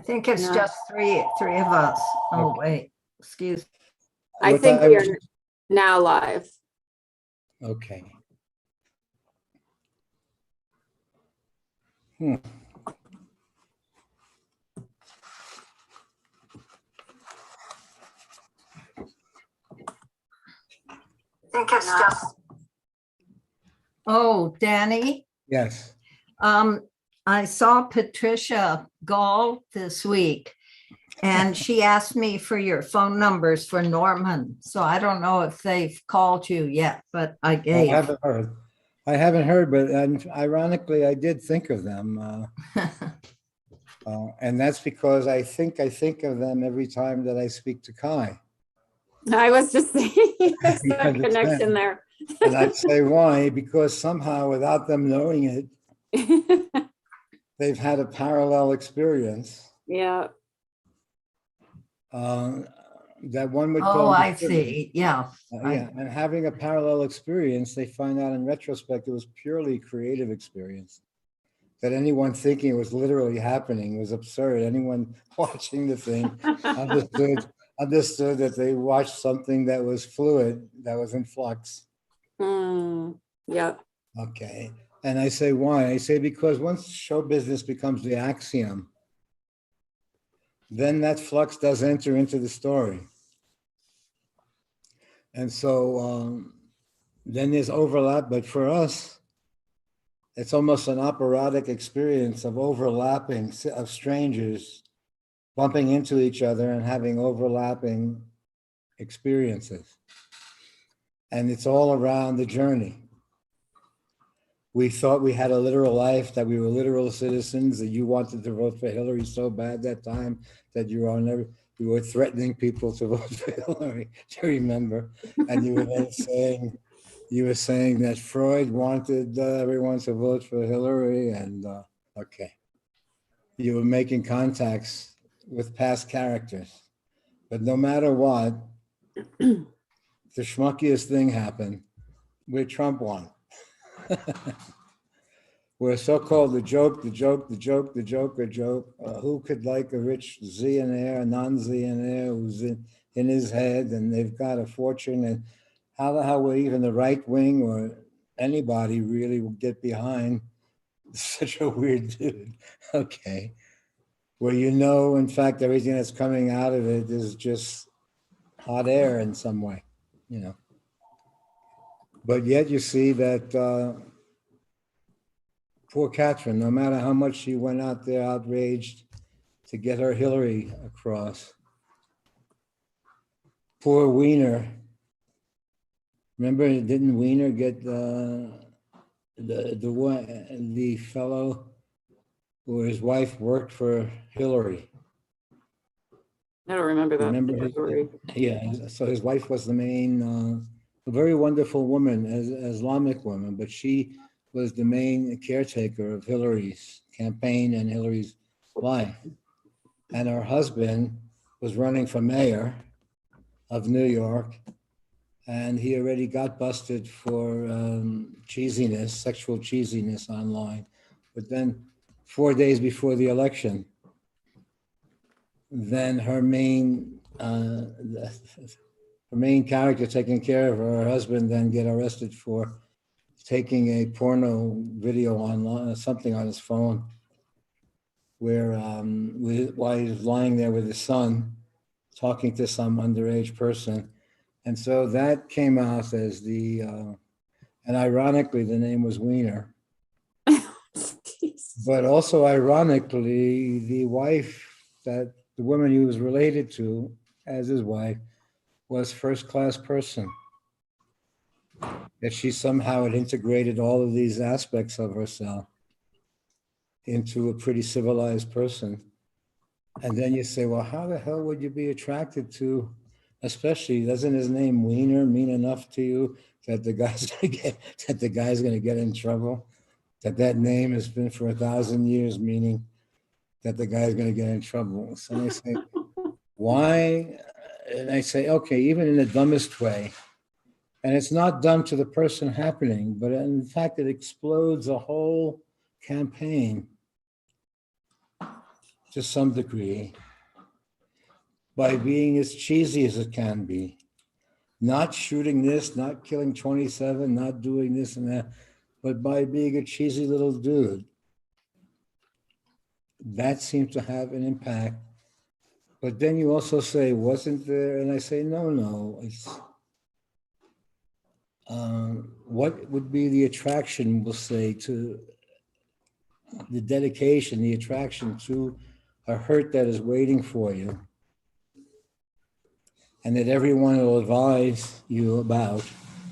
I think it's No. just three of us. Oh, wait, excuse. I What think time we is are now live. Okay. Hmm. I think it's just. Oh, Danny, Yes. I saw Patricia Gall this week, and she asked me for your phone numbers for Norman. So I don't know if they've called you yet, but I I gave. haven't heard. I haven't heard, but ironically, I did think of them. And that's because I think of them every time that I speak to Kai. I was just saying, there's You a connection understand. there. And I'd say why? Because somehow, without them knowing it, they've had a parallel experience Yeah. that one would Oh, call. I see. Yeah. Yeah, and having a parallel experience, they find out in retrospect it was purely creative experience. That anyone thinking it was literally happening was absurd. Anyone watching the thing understood that they watched something that was fluid, that was in flux. Yeah. Okay. And I say why? I say because once show business becomes the axiom, then that flux does enter into the story. And so then there's overlap, but for us, it's almost an operatic experience of overlapping, of strangers bumping into each other and having overlapping experiences. And it's all around the journey. We thought we had a literal life, that we were literal citizens, that you wanted to vote for Hillary so bad that time that you were threatening people to vote for Hillary. Do you remember? And you were then saying that Freud wanted everyone to vote for Hillary, and okay. You were making contacts with past characters. But no matter what, the schmuckiest thing happened where Trump won. Where so-called the joke. Who could like a rich zillionaire, a non-zillionaire who's in his head and they've got a fortune, and how the hell will even the right wing or anybody really will get behind such a weird dude? Okay. Where in fact, everything that's coming out of it is just hot air in some way, But yet you see that poor Catherine, no matter how much she went out there outraged to get her Hillary across, poor Wiener. Remember, didn't Wiener get the fellow who his wife worked for Hillary? I don't remember that. Remember story. Yeah, so his wife was the main, a very wonderful woman, Islamic woman, but she was the main caretaker of Hillary's campaign and Hillary's life. And her husband was running for mayor of New York, and he already got busted for cheesiness, sexual cheesiness online. But then 4 days before the election, then her main character taking care of her husband then get arrested for taking a porno video online, something on his phone, where while he's lying there with his son, talking to some underage person. And so that came out as and ironically, the name was Wiener. But also ironically, the woman he was related to as his wife was first-class person. That she somehow had integrated all of these aspects of herself into a pretty civilized person. And then you say, well, how the hell would you be attracted to, especially, doesn't his name Wiener mean enough to you that the guy's gonna get in trouble? That name has been for 1,000 years, meaning that the guy's gonna get in trouble. So they say, why? And I say, okay, even in the dumbest way, and it's not done to the person happening, but in fact, it explodes a whole campaign to some degree by being as cheesy as it can be. Not shooting this, not killing 27, not doing this and that, but by being a cheesy little dude. That seems to have an impact. But then you also say, wasn't there? And I say, no, it's what would be the attraction, we'll say, to the dedication, the attraction to a hurt that is waiting for you and that everyone will advise you about,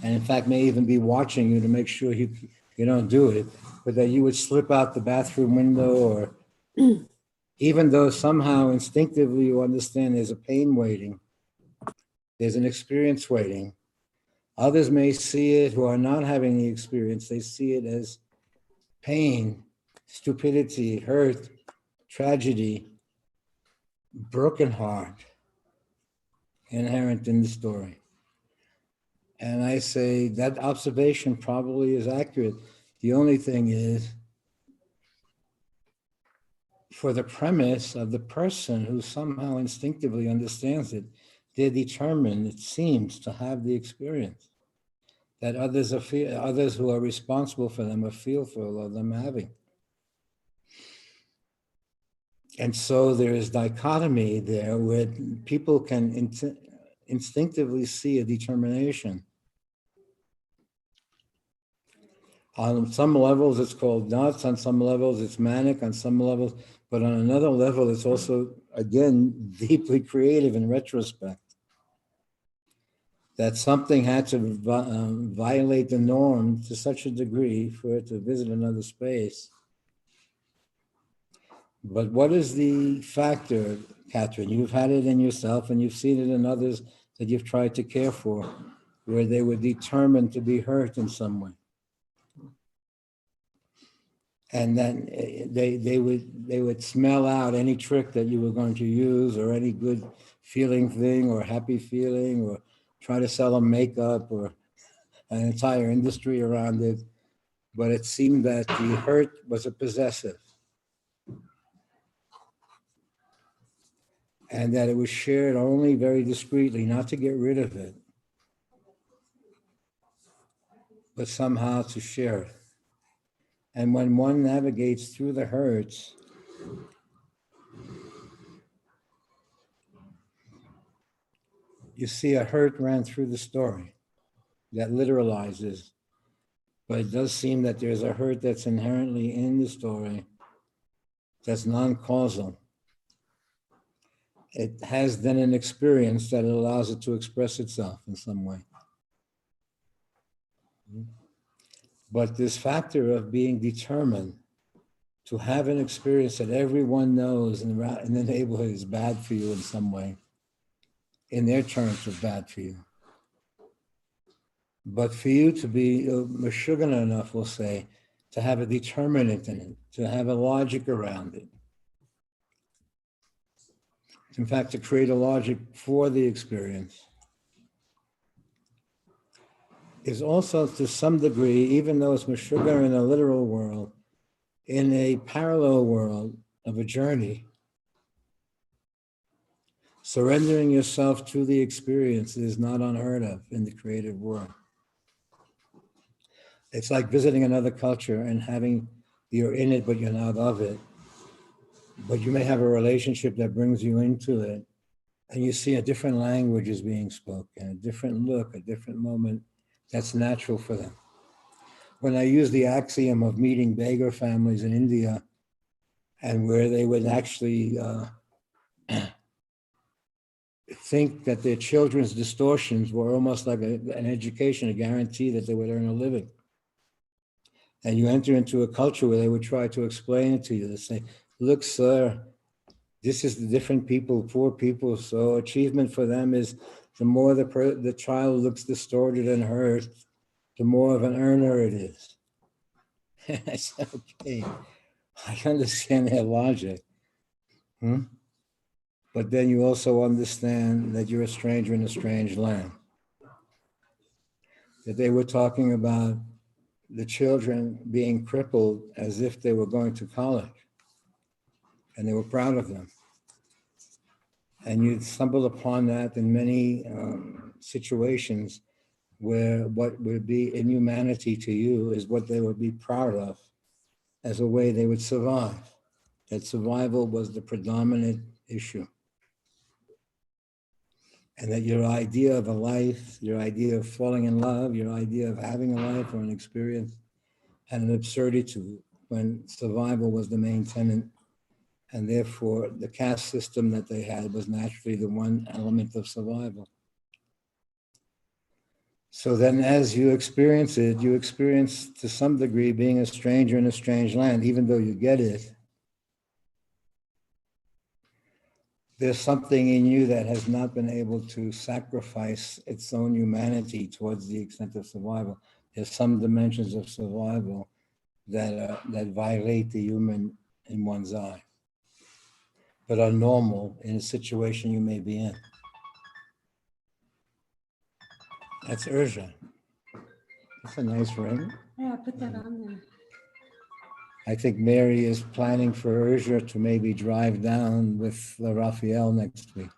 and in fact may even be watching you to make sure you don't do it, but that you would slip out the bathroom window, or even though somehow instinctively you understand there's a pain waiting, there's an experience waiting. Others may see it who are not having the experience. They see it as pain, stupidity, hurt, tragedy, broken heart inherent in the story. And I say that observation probably is accurate. The only thing is, for the premise of the person who somehow instinctively understands it, they're determined, it seems, to have the experience that others who are responsible for them are fearful of them having. And so there is dichotomy there where people can instinctively see a determination. On some levels, it's called nuts. On some levels, it's manic. On some levels, but on another level, it's also, again, deeply creative in retrospect. That something had to violate the norm to such a degree for it to visit another space. But what is the factor, Catherine? You've had it in yourself and you've seen it in others that you've tried to care for, where they were determined to be hurt in some way. And then they would smell out any trick that you were going to use, or any good feeling thing or happy feeling, or try to sell them makeup or an entire industry around it. But it seemed that the hurt was a possessive, and that it was shared only very discreetly, not to get rid of it, but somehow to share it. And when one navigates through the hurts, you see a hurt ran through the story that literalizes, but it does seem that there's a hurt that's inherently in the story that's non-causal. It has then an experience that allows it to express itself in some way. But this factor of being determined to have an experience that everyone knows in the neighborhood is bad for you in some way, in their terms of bad for you. But for you to be mashugana enough, we'll say, to have a determinant in it, to have a logic around it. In fact, to create a logic for the experience is also, to some degree, even though it's mashugana in a literal world, in a parallel world of a journey, surrendering yourself to the experience is not unheard of in the creative world. It's like visiting another culture and you're in it, but you're not of it. But you may have a relationship that brings you into it, and you see a different language is being spoken, a different look, a different moment that's natural for them. When I use the axiom of meeting beggar families in India, and where they would actually think that their children's distortions were almost like an education, a guarantee that they would earn a living. And you enter into a culture where they would try to explain it to you. They say, look, sir, this is the different people, poor people. So achievement for them is the more the child looks distorted and hurt, the more of an earner it is. And I said, okay, I understand their logic. But then you also understand that you're a stranger in a strange land. That they were talking about the children being crippled as if they were going to college. and they were proud of them. And you'd stumble upon that in many situations where what would be inhumanity to you is what they would be proud of as a way they would survive. That survival was the predominant issue. And that your idea of a life, your idea of falling in love, your idea of having a life or an experience had an absurdity when survival was the main tenet. And therefore, the caste system that they had was naturally the one element of survival. So then as you experience it, you experience to some degree being a stranger in a strange land, even though you get it. There's something in you that has not been able to sacrifice its own humanity towards the extent of survival. There's some dimensions of survival that violate the human in one's eye, but are normal in a situation you may be in. That's Urja. That's a nice ring. Yeah, put that on there. I think Mary is planning for Urja to maybe drive down with Raphael next week.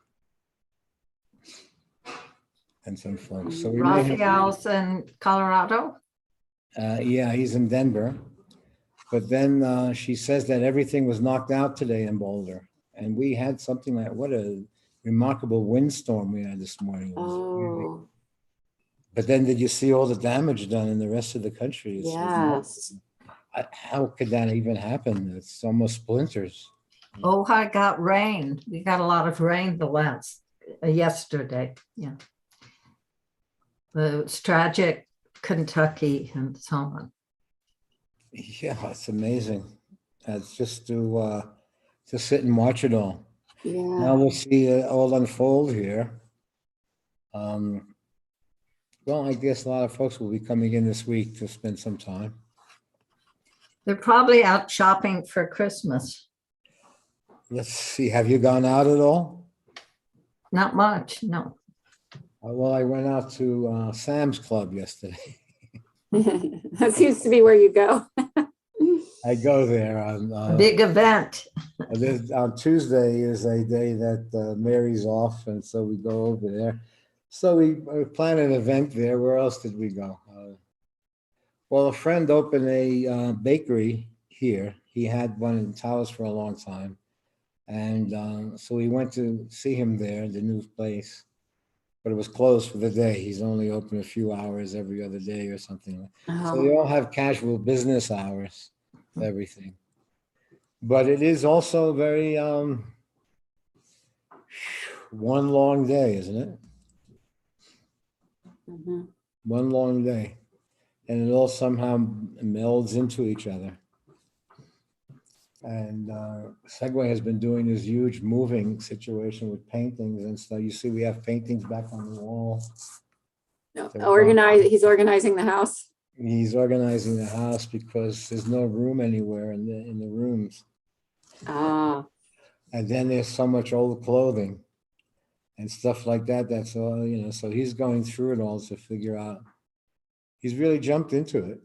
And some folks. So we may have, Raphael's in Colorado. yeah, he's in Denver. But then she says that everything was knocked out today in Boulder. And we had something like, what a remarkable windstorm we had this morning. It was really- Oh, But then did you see all the damage done in the rest of the country? It's yes. how could that even happen? It's almost splinters. Ojai got rain. We got a lot of rain yesterday. Yeah. It's tragic, Kentucky and so on. Yeah, it's amazing. It's just to sit and watch it all. Now Yeah. we'll see it all unfold here. Well, I guess a lot of folks will be coming in this week to spend some time. They're probably out shopping for Christmas. Let's see, have you gone out at all? Not much, no. Well, I went out to Sam's Club yesterday. That seems to be where you go. I go there on A big event. on Tuesday is a day that Mary's off, and so we go over there. So we planned an event there. Where else did we go? Well, a friend opened a bakery here. He had one in Taos for a long time. And so we went to see him there, the new place. But it was closed for the day. He's only open a few hours every other day or something. So they all have casual business hours, everything. But it is also very one long day, isn't it? Mhm. One long day. And it all somehow melds into each other. And Segway has been doing this huge moving situation with paintings and stuff. You see, we have paintings back on the wall. No, They're he's organizing the house. He's organizing the house because there's no room anywhere in the rooms. Ah, And then there's so much old clothing and stuff like that. That's all, you know, so he's going through it all to figure out. He's really jumped into it.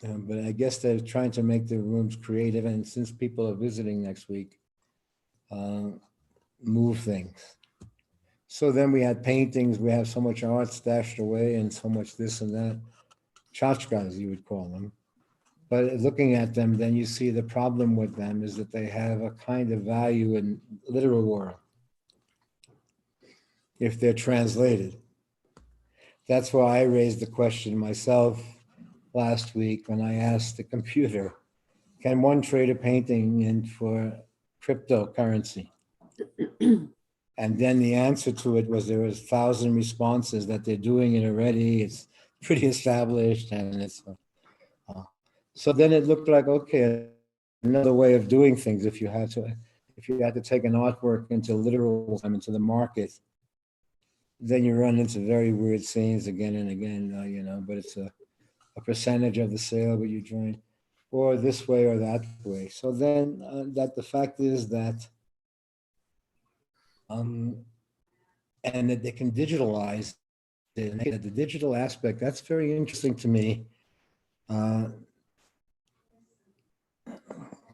But I guess they're trying to make the rooms creative. And since people are visiting next week, move things. So then we had paintings. We have so much art stashed away and so much this and that. Tchotchkes, you would call them. But looking at them, then you see the problem with them is that they have a kind of value in literal world if they're translated. That's why I raised the question myself last week when I asked the computer, can one trade a painting in for cryptocurrency? And then the answer to it was there was 1,000 responses that they're doing it already. It's pretty established and it's so then it looked like, okay, another way of doing things. If you had to take an artwork into literal time, into the market, then you run into very weird scenes again and again, you know, but it's a percentage of the sale what you join, or this way or that way. So then that the fact is that, and that they can digitalize it, the digital aspect, that's very interesting to me.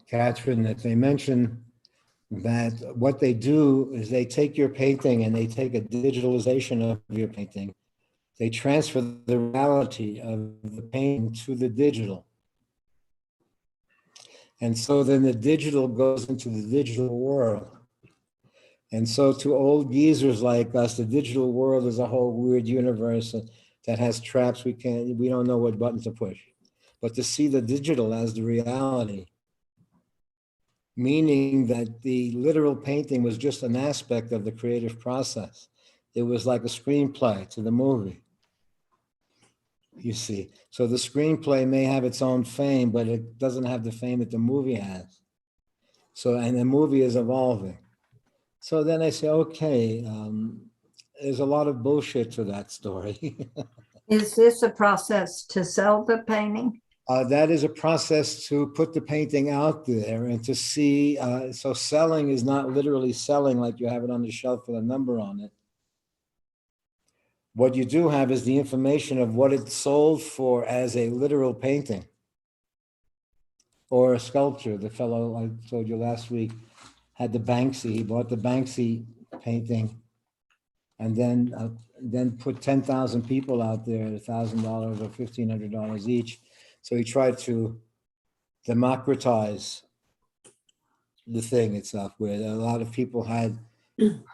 Catherine, that they mention that what they do is they take your painting and they take a digitalization of your painting. They transfer the reality of the painting to the digital. And so then the digital goes into the digital world. And so to old geezers like us, the digital world is a whole weird universe that has traps we don't know what button to push. But to see the digital as the reality, meaning that the literal painting was just an aspect of the creative process. It was like a screenplay to the movie, you see. So the screenplay may have its own fame, but it doesn't have the fame that the movie has. So, and the movie is evolving. So then I say, okay, there's a lot of bullshit to that story. Is this a process to sell the painting? That is a process to put the painting out there and to see. So selling is not literally selling like you have it on the shelf with a number on it. What you do have is the information of what it sold for as a literal painting or a sculpture. The fellow I told you last week had the Banksy. He bought the Banksy painting and then put 10,000 people out there at $1,000 or $1,500 each. So he tried to democratize the thing itself, where a lot of people had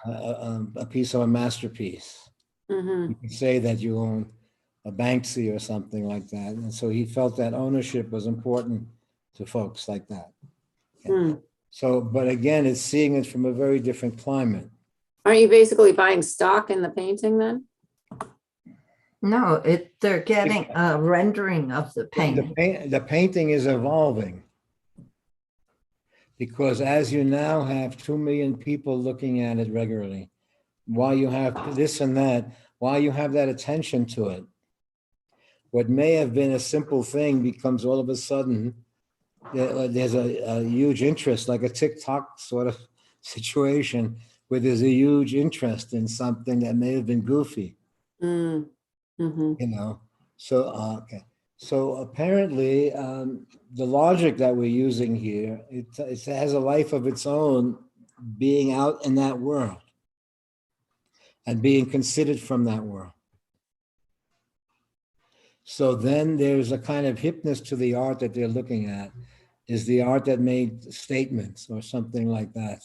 a piece of a masterpiece. Mhm. You could say that you own a Banksy or something like that. And so he felt that ownership was important to folks like that. Hmm. So, but again, it's seeing it from a very different climate. Aren't you basically buying stock in the painting then? No, they're getting a rendering of the painting. The painting is evolving because as you now have 2 million people looking at it regularly, while you have this and that, while you have that attention to it, what may have been a simple thing becomes all of a sudden, there's a huge interest, like a TikTok sort of situation where there's a huge interest in something that may have been goofy, Mm. Mhm. you know? So, okay. So apparently, the logic that we're using here, it has a life of its own being out in that world and being considered from that world. So then there's a kind of hipness to the art that they're looking at, is the art that made statements or something like that.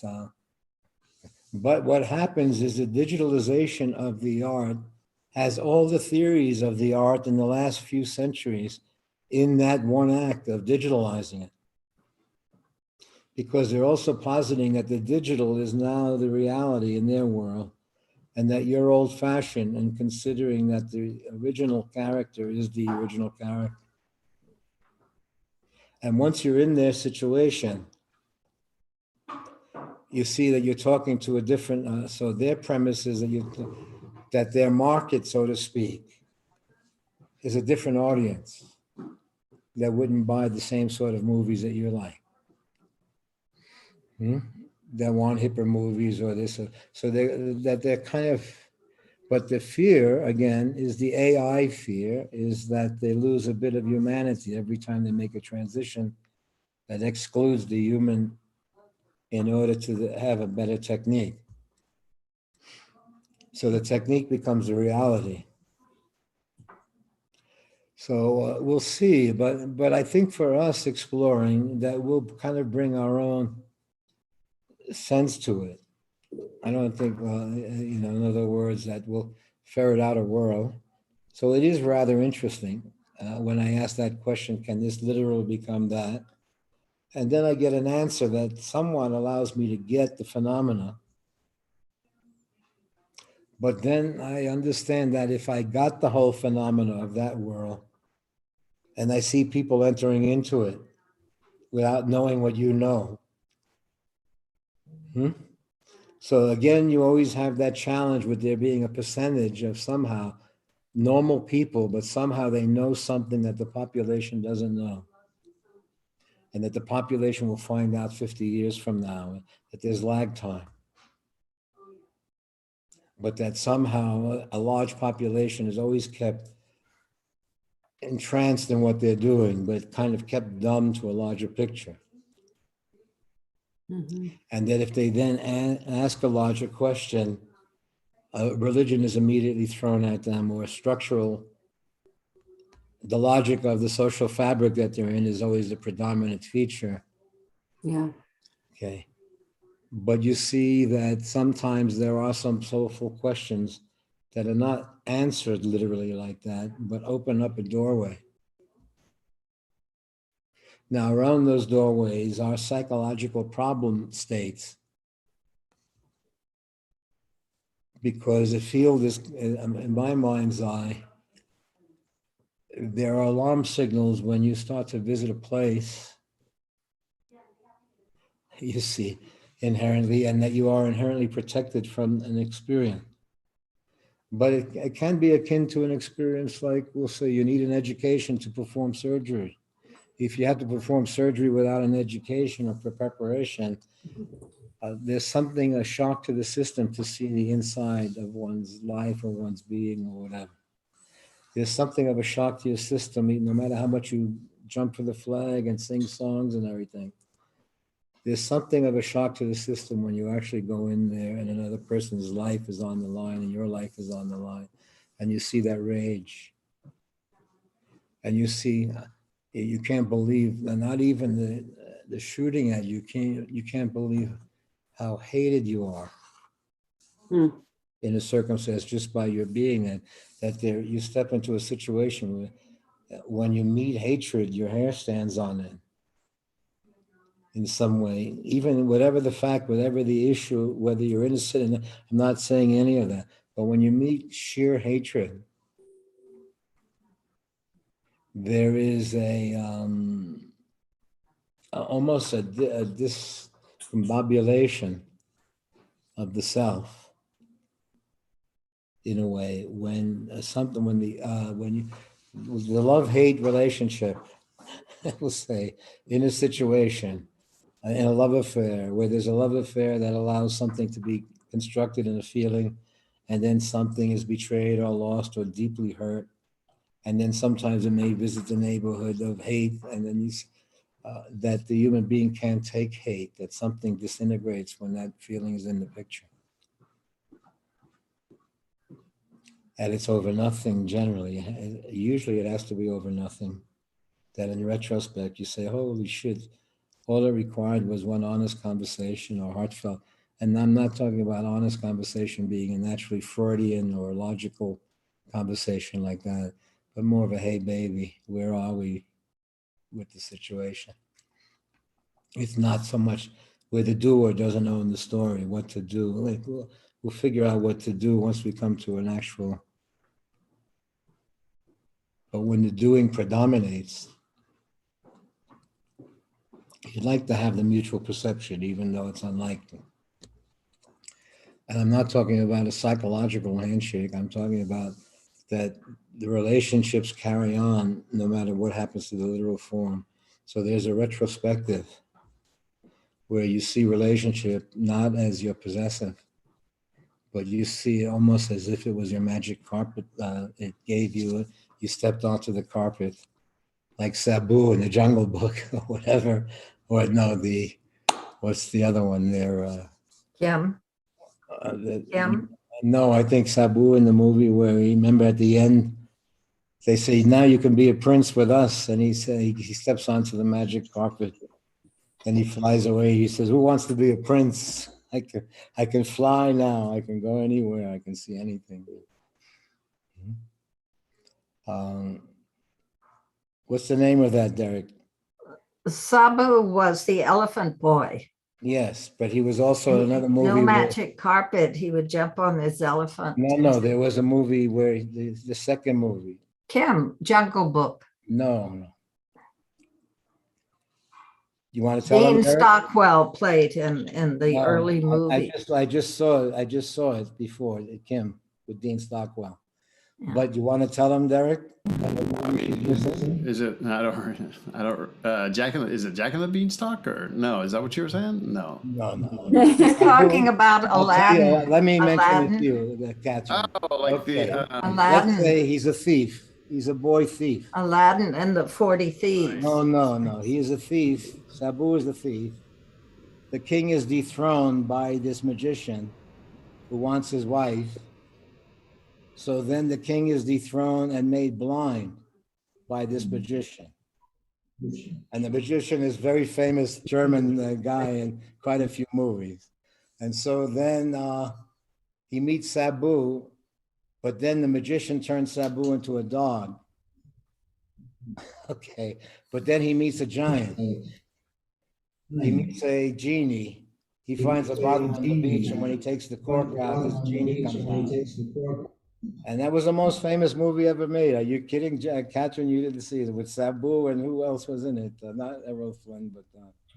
But what happens is the digitalization of the art has all the theories of the art in the last few centuries in that one act of digitalizing it. Because they're also positing that the digital is now the reality in their world, and that you're old-fashioned and considering that the original character is the original character. And once you're in their situation, you see that you're talking to a different, so their premise is that their market, so to speak, is a different audience that wouldn't buy the same sort of movies that you like. That want hipper movies or this, so they're kind of, but the fear, again, is the AI fear, is that they lose a bit of humanity every time they make a transition that excludes the human in order to have a better technique. So the technique becomes a reality. So we'll see, but I think for us exploring that we'll kind of bring our own sense to it. I don't think, in other words, that we'll ferret out a world. So it is rather interesting when I ask that question, can this literally become that? And then I get an answer that somewhat allows me to get the phenomena. But then I understand that if I got the whole phenomena of that world, and I see people entering into it without knowing what you know. So again, you always have that challenge with there being a percentage of somehow normal people, but somehow they know something that the population doesn't know. And that the population will find out 50 years from now, that there's lag time. But that somehow a large population is always kept entranced in what they're doing, but kind of kept dumb to a larger picture. Mhm. And that if they then ask a larger question, religion is immediately thrown at them, or structural, the logic of the social fabric that they're in is always the predominant feature. Yeah. Okay. But you see that sometimes there are some soulful questions that are not answered literally like that, but open up a doorway. Now, around those doorways are psychological problem states, because the field is, in my mind's eye, there are alarm signals when you start to visit a place, you see, inherently, and that you are inherently protected from an experience. But it can be akin to an experience like, we'll say, you need an education to perform surgery. If you have to perform surgery without an education or preparation, there's something, a shock to the system to see the inside of one's life or one's being or whatever. There's something of a shock to your system, no matter how much you jump for the flag and sing songs and everything. There's something of a shock to the system when you actually go in there and another person's life is on the line and your life is on the line, and you see that rage. And you see, you can't believe, not even the shooting at you, you can't believe how hated you are Hmm. in a circumstance just by your being, that there, you step into a situation where when you meet hatred, your hair stands on end in some way, even whatever the fact, whatever the issue, whether you're innocent. I'm not saying any of that, but when you meet sheer hatred, there is almost a discombobulation of the self, in a way, when when you, the love-hate relationship, we'll say, in a situation, in a love affair, where there's a love affair that allows something to be constructed in a feeling, and then something is betrayed or lost or deeply hurt, and then sometimes it may visit the neighborhood of hate, and then that the human being can't take hate, that something disintegrates when that feeling is in the picture. And it's over nothing generally. Usually it has to be over nothing. That in retrospect, you say, holy shit, all it required was one honest conversation or heartfelt. And I'm not talking about honest conversation being a naturally Freudian or logical conversation like that, but more of a, hey, baby, where are we with the situation? It's not so much where the doer doesn't own the story, what to do. Like, we'll figure out what to do once we come to an actual. But when the doing predominates, you'd like to have the mutual perception, even though it's unlikely. And I'm not talking about a psychological handshake. I'm talking about that the relationships carry on no matter what happens to the literal form. So there's a retrospective where you see relationship not as your possessive, but you see it almost as if it was your magic carpet. It gave you, you stepped onto the carpet, like Sabu in the Jungle Book or whatever. Or no, what's the other one there? Kim, Kim, No, I think Sabu in the movie where, remember at the end, they say, now you can be a prince with us. And he steps onto the magic carpet and he flies away. He says, who wants to be a prince? I can fly now. I can go anywhere. I can see anything. What's the name of that, Derek? Sabu was the elephant boy. Yes, but he was also in another No movie. magic carpet. He would jump on his elephant. No, there was a movie where the second movie. Kim, Jungle Book. No. You want to tell him, Dean Derek? Stockwell played him in the No, early movie. I just saw it before, Kim, with Dean Stockwell. Yeah. But you want to tell him, Derek? I mean, is it? I don't. Jack and is it Jack and the Beanstalk or no? Is that what you were saying? No. No. He's talking about I'll tell you, Aladdin. let me mention it Aladdin. to you, Catherine. Oh, like Okay. the. Aladdin. Let's say he's a thief. He's a boy thief. Aladdin and the 40 Thieves. No. He is a thief. Sabu is the thief. the king is dethroned by this magician who wants his wife. So then the king is dethroned and made blind by this magician. And the magician is very famous German guy in quite a few movies. And so then he meets Sabu, but then the magician turns Sabu into a dog. Okay, but then he meets a giant. He meets a genie. He finds a bottle on the beach, and when he takes the cork out, this genie comes out. And that was the most famous movie ever made. Are you kidding, Catherine? You didn't see it with Sabu, and who else was in it? Not Errol Flynn, but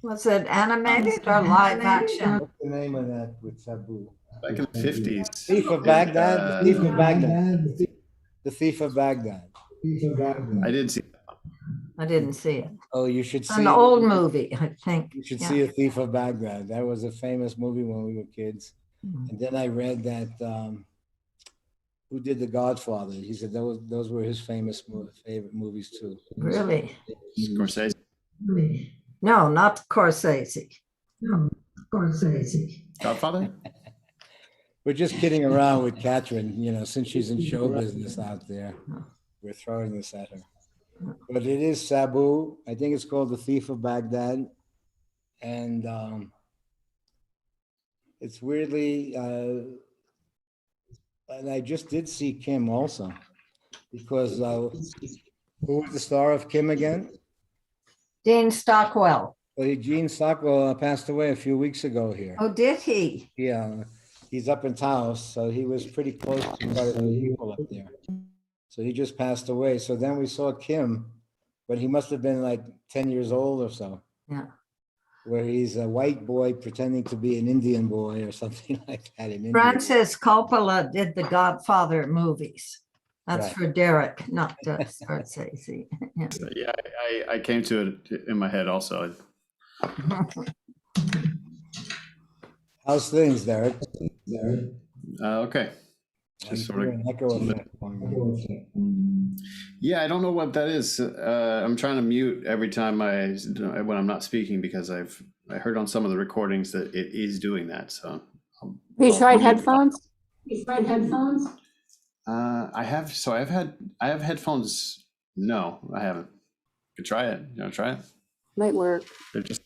Was it animated or live action? what's the name of that with Sabu? Back in the 50s. Thief of Baghdad. The Thief of Baghdad. The Thief of Baghdad. I did see. I didn't see it. Oh, you should It's see an old movie, I think. You should Yeah. see A Thief of Baghdad. That was a famous movie when we were kids. Mhm. And then I read that who did The Godfather? He said those were his favorite movies too. Really? Scorsese. No, not Scorsese. Godfather? We're just kidding around with Catherine, since she's in show business out there. We're throwing this at her. But it is Sabu. I think it's called The Thief of Baghdad. And it's weirdly, and I just did see Kim also, because who was the star of Kim again? Dean Stockwell. Well, Gene Stockwell passed away a few weeks ago here. Oh, did he? Yeah, he's up in Taos, so he was pretty close to quite a few people up there. So he just passed away. So then we saw Kim, but he must have been like 10 years old or so. Yeah. Where he's a white boy pretending to be an Indian boy or something like that in India. Francis Coppola did the Godfather movies. That's Right. for Derek, not Scorsese. Yeah. So, yeah, I came to it in my head also. How's things, Derek? Okay. I Just sort hear of. an echo effect going on. Yeah, I don't know what that is. I'm trying to mute every time when I'm not speaking because I heard on some of the recordings that it is doing that. So. Have you tried mute. headphones? I have headphones. No, I haven't. Could try it. You want to try it? Might work. They're just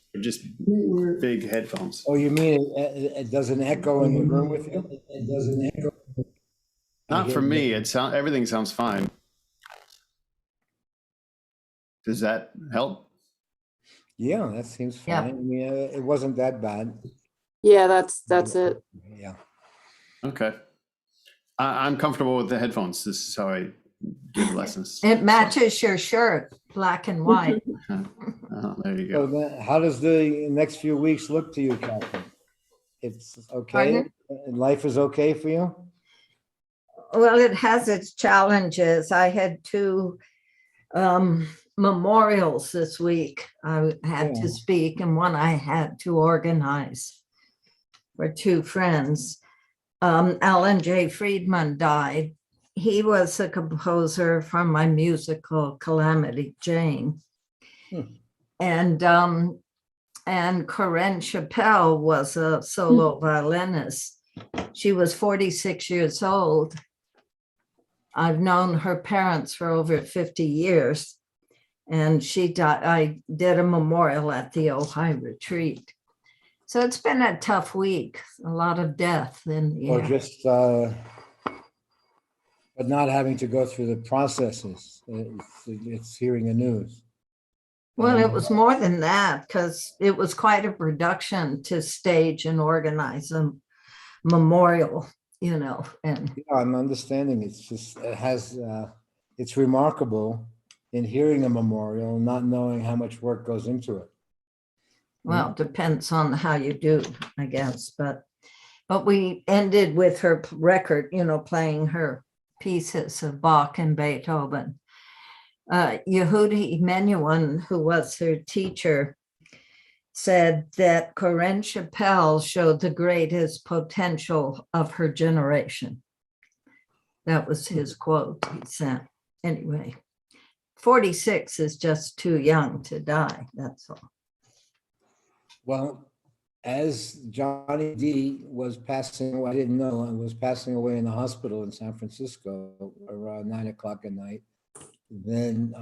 big headphones. Oh, you mean it doesn't echo in the room with you? It doesn't echo. Not for me. Everything sounds fine. Does that help? Yeah, that seems fine. Yeah. I mean, it wasn't that bad. Yeah, that's it. Yeah. Okay. I'm comfortable with the headphones. This is how I give lessons. It matches your shirt, black and white. There you So go. then, how does the next few weeks look to you, Catherine? It's okay? Life is okay for you? Well, it has its challenges. I had two memorials this week. I had Yeah. to speak, and one I had to organize for two friends. Alan J. Friedman died. He was a composer from my musical Calamity Jane. And Corinne Chappelle was a solo violinist. She was 46 years old. I've known her parents for over 50 years, and she died. I did a memorial at the Ojai retreat. So it's been a tough week, a lot of death in the Or air. just, but not having to go through the processes. It's hearing the news. Well, it was more than that because it was quite a production to stage and organize a memorial, and Yeah, I'm understanding. It's just, it's remarkable in hearing a memorial, not knowing how much work goes into it. well, it depends on how you do, I guess. But we ended with her record, playing her pieces of Bach and Beethoven. Yehudi Menuhin, who was her teacher, said that Corinne Chappelle showed the greatest potential of her generation. That was his quote he sent. Anyway, 46 is just too young to die, that's all. Well, as Johnny D was passing away, I didn't know, I was passing away in the hospital in San Francisco around 9 o'clock at night. Then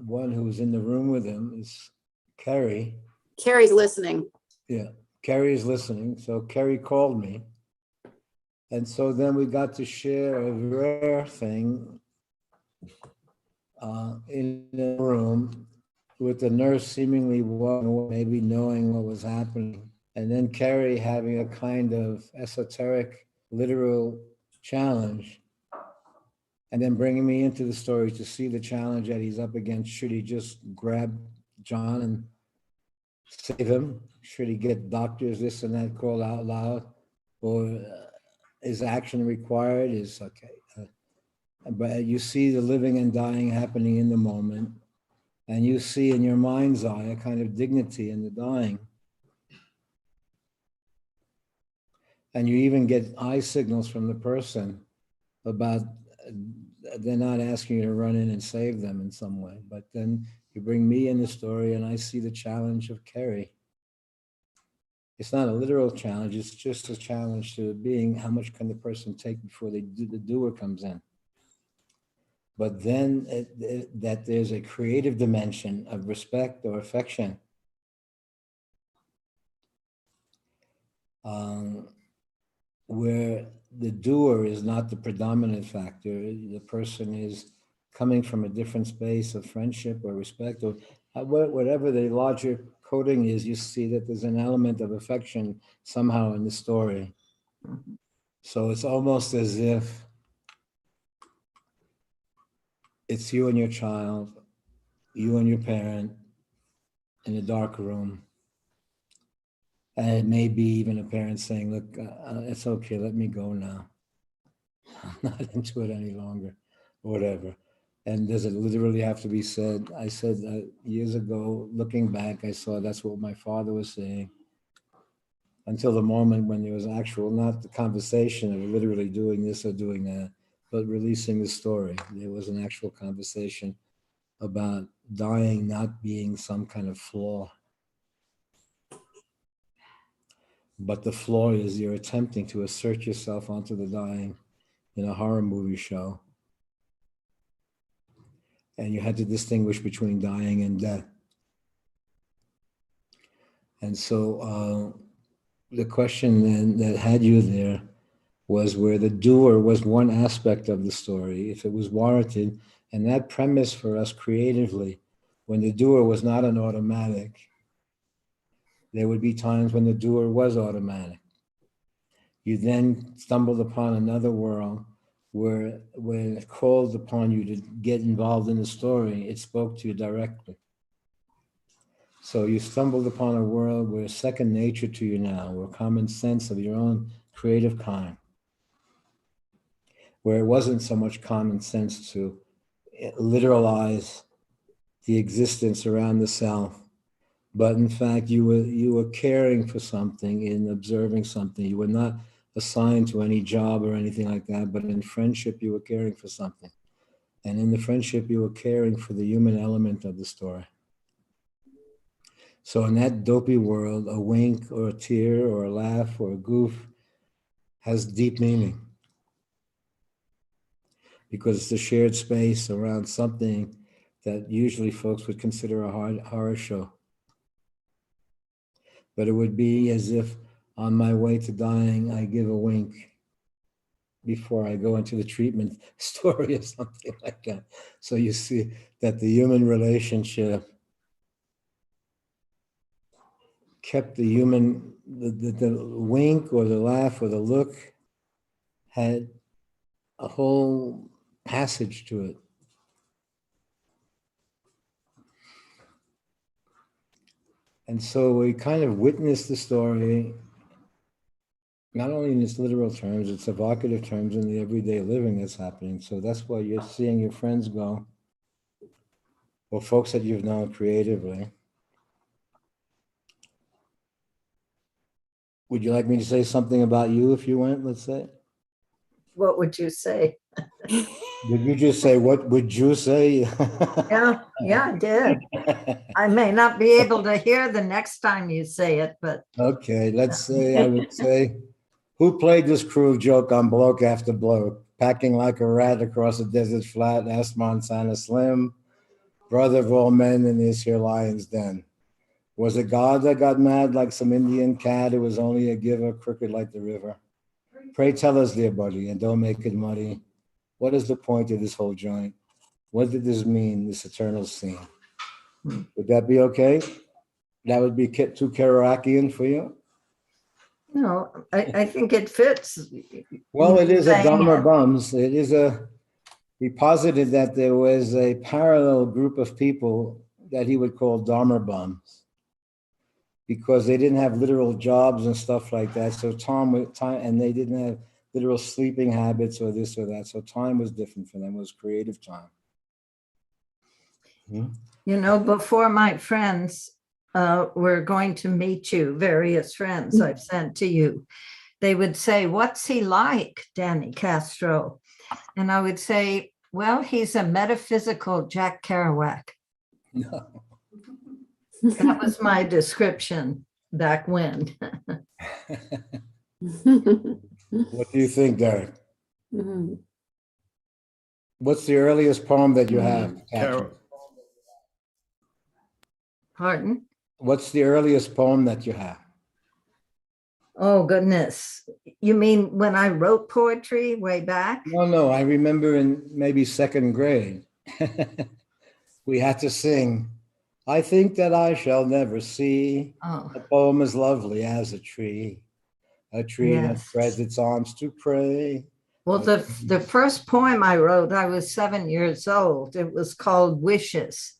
one who was in the room with him is Kerry. Carrie's listening. Yeah, Kerry is listening. So Kerry called me. And so then we got to share a rare thing in the room with the nurse seemingly walking away, maybe knowing what was happening. And then Kerry having a kind of esoteric, literal challenge. And then bringing me into the story to see the challenge that he's up against. Should he just grab John and save him? Should he get doctors, this and that, called out loud? Or is action required? Is okay. But you see the living and dying happening in the moment. And you see in your mind's eye a kind of dignity in the dying. And you even get eye signals from the person about they're not asking you to run in and save them in some way. But then you bring me in the story and I see the challenge of Kerry. It's not a literal challenge, it's just a challenge to being how much can the person take before the doer comes in. But then that there's a creative dimension of respect or affection. Where the doer is not the predominant factor. The person is coming from a different space of friendship or respect or whatever the larger coding is, you see that there's an element of affection somehow in the story. So it's almost as if it's you and your child, you and your parent in a dark room. And it may be even a parent saying, look, it's okay, let me go now. I'm not into it any longer, or whatever. And does it literally have to be said? I said years ago, looking back, I saw that's what my father was saying. Until the moment when there was actual, not the conversation of literally doing this or doing that, but releasing the story. There was an actual conversation about dying not being some kind of flaw. But the flaw is you're attempting to assert yourself onto the dying in a horror movie show. And you had to distinguish between dying and death. And so the question then that had you there was where the doer was one aspect of the story, if it was warranted, and that premise for us creatively, when the doer was not an automatic, there would be times when the doer was automatic. You then stumbled upon another world where when it called upon you to get involved in the story, it spoke to you directly. So you stumbled upon a world where second nature to you now, where common sense of your own creative kind, where it wasn't so much common sense to literalize the existence around the self, but in fact you were caring for something and observing something. You were not assigned to any job or anything like that, but in friendship you were caring for something. And in the friendship you were caring for the human element of the story. So in that dopey world, a wink or a tear or a laugh or a goof has deep meaning. Because it's a shared space around something that usually folks would consider a horror show. But it would be as if on my way to dying, I give a wink before I go into the treatment story or something like that. So you see that the human relationship kept the human, the wink or the laugh or the look had a whole passage to it. And so we kind of witnessed the story, not only in its literal terms, its evocative terms in the everyday living that's happening. So that's why you're seeing your friends go, or folks that you've known creatively. Would you like me to say something about you if you went, let's say? What would you say? Did you just say, what would you say? Yeah, I did. I may not be able to hear the next time you say it, but Okay, let's say, I would say, who played this cruel joke on bloke after bloke, packing like a rat across a desert flat, asked Montana Slim, brother of all men in this here lion's den. Was it God that got mad like some Indian cat who was only a giver, crooked like the river? Pray tell us, dear buddy, and don't make it muddy. What is the point of this whole joint? What did this mean, this eternal scene? Would that be okay? That would be too Kerouacian for you? no, I think it fits. Well, it is a Saying Dharma it. bums. He posited that there was a parallel group of people that he would call Dharma bums because they didn't have literal jobs and stuff like that. So time, and they didn't have literal sleeping habits or this or that. So time was different for them. It was creative time. You know, before my friends were going to meet you, various friends I've sent to you, they would say, "What's he like, Danny Castro?" And I would say, "Well, he's a metaphysical Jack Kerouac." No. That was my description back when. What do you think, Derek? What's the earliest poem that you have? Carol, Pardon? What's the earliest poem that you have? Oh, goodness. You mean when I wrote poetry way back? No, I remember in maybe second grade, we had to sing, I think that I shall never see Oh, a poem as lovely as a tree that yes. spreads its arms to pray. Well, the first poem I wrote, I was 7 years old. It was called Wishes.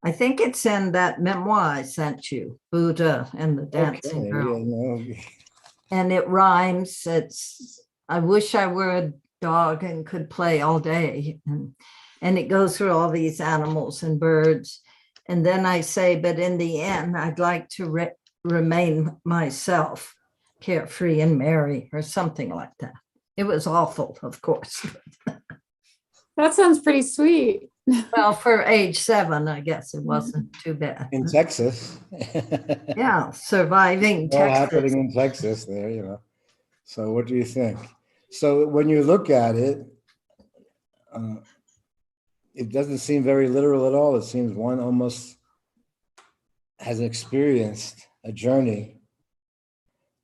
I think it's in that memoir I sent you, Buddha and the Dancing Okay, Girl. yeah, no. And it rhymes. It's, I wish I were a dog and could play all day. And it goes through all these animals and birds. And then I say, but in the end, I'd like to remain myself, carefree and merry, or something like that. It was awful, of course. That sounds pretty sweet. Well, for age 7, I guess it wasn't too bad. In Texas. Yeah, surviving All Texas. happening in Texas there, you know. So what do you think? So when you look at it, it doesn't seem very literal at all. It seems one almost has experienced a journey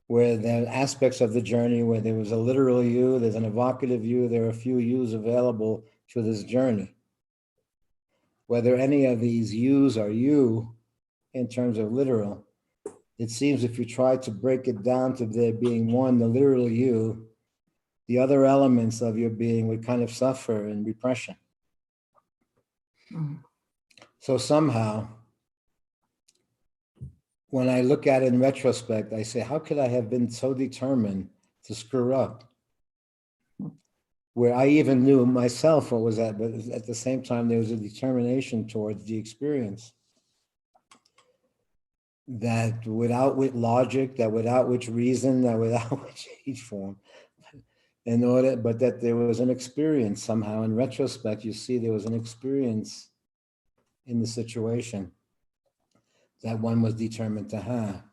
where there are aspects of the journey where there was a literal you, there's an evocative you, there are a few yous available to this journey. Whether any of these yous are you in terms of literal, it seems if you try to break it down to there being one, the literal you, the other elements of your being would kind of suffer in repression. So somehow, when I look at it in retrospect, I say, how could I have been so determined to screw up? Where I even knew myself what was that, but at the same time, there was a determination towards the experience that without which logic, that without which reason, that without which heat form, in order, but that there was an experience somehow. In retrospect, you see there was an experience in the situation that one was determined to have.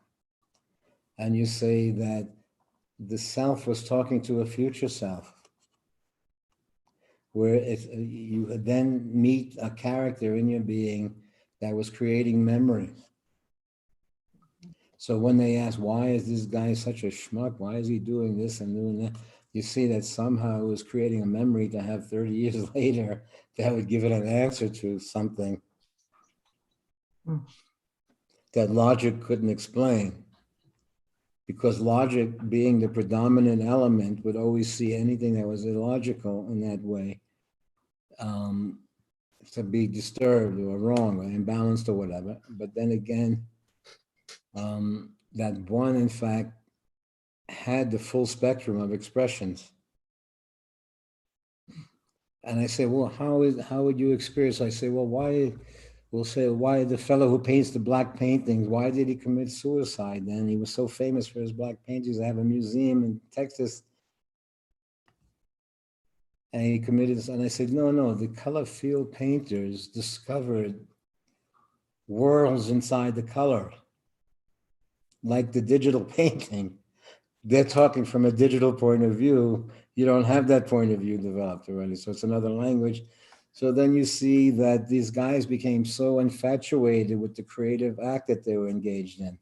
And you say that the self was talking to a future self, where you then meet a character in your being that was creating memories. So when they ask, why is this guy such a schmuck? Why is he doing this and doing that? You see that somehow it was creating a memory to have 30 years later that would give it an answer to something that logic couldn't explain. Because logic, being the predominant element, would always see anything that was illogical in that way to be disturbed or wrong or imbalanced or whatever. But then again, that one, in fact, had the full spectrum of expressions. And I say, well, how would you experience? I say, well, why? We'll say, why the fellow who paints the black paintings, why did he commit suicide then? He was so famous for his black paintings. I have a museum in Texas And he committed this, and I said, no, the color field painters discovered worlds inside the color, like the digital painting. They're talking from a digital point of view. You don't have that point of view developed already, so it's another language. So then you see that these guys became so infatuated with the creative act that they were engaged in,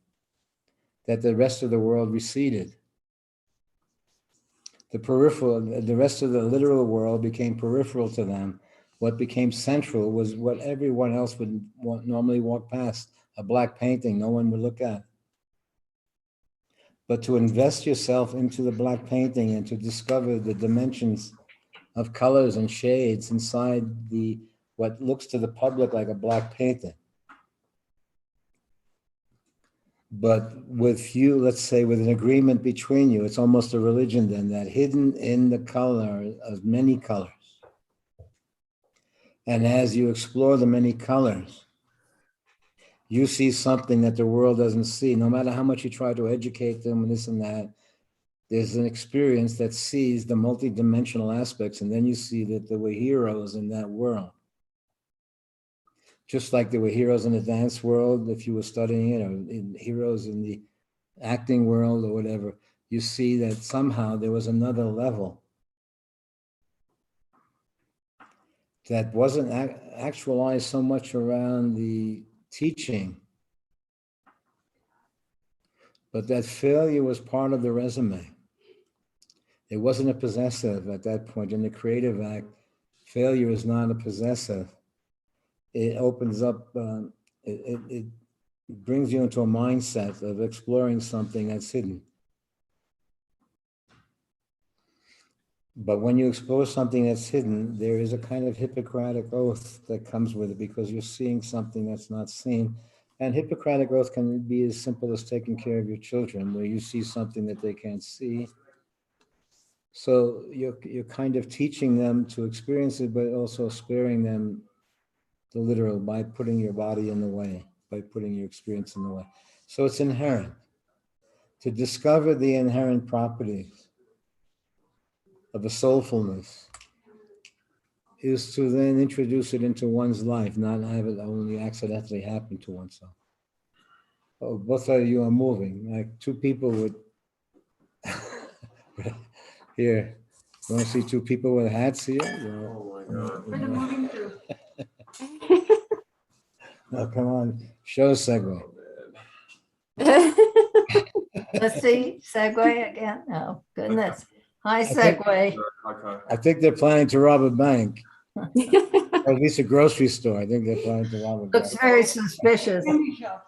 that the rest of the world receded. The rest of the literal world became peripheral to them. What became central was what everyone else would normally walk past, a black painting, no one would look at. But to invest yourself into the black painting and to discover the dimensions of colors and shades inside what looks to the public like a black painting. But with you, let's say with an agreement between you, it's almost a religion then, that hidden in the color of many colors. And as you explore the many colors, you see something that the world doesn't see. No matter how much you try to educate them and this and that, there's an experience that sees the multidimensional aspects, and then you see that there were heroes in that world. Just like there were heroes in the dance world, if you were studying it, or heroes in the acting world or whatever, you see that somehow there was another level that wasn't actualized so much around the teaching, but that failure was part of the resume. It wasn't a possessive at that point. In the creative act, failure is not a possessive. It opens up, it brings you into a mindset of exploring something that's hidden. But when you explore something that's hidden, there is a kind of Hippocratic oath that comes with it, because you're seeing something that's not seen. And Hippocratic oath can be as simple as taking care of your children, where you see something that they can't see. So you're kind of teaching them to experience it, but also sparing them the literal by putting your body in the way, by putting your experience in the way. So it's inherent. To discover the inherent properties of a soulfulness is to then introduce it into one's life, not have it only accidentally happen to oneself. Oh, both of you are moving, like two people would. Here, you want to see two people with hats here? Oh my God. For the moving through. No, come on, show segue. Let's see, segue again. Oh, goodness. Hi, think- segue. Okay. I think they're planning to rob a bank, or at least a grocery store. I think they're planning to rob a Looks bank. very suspicious. Candy shop.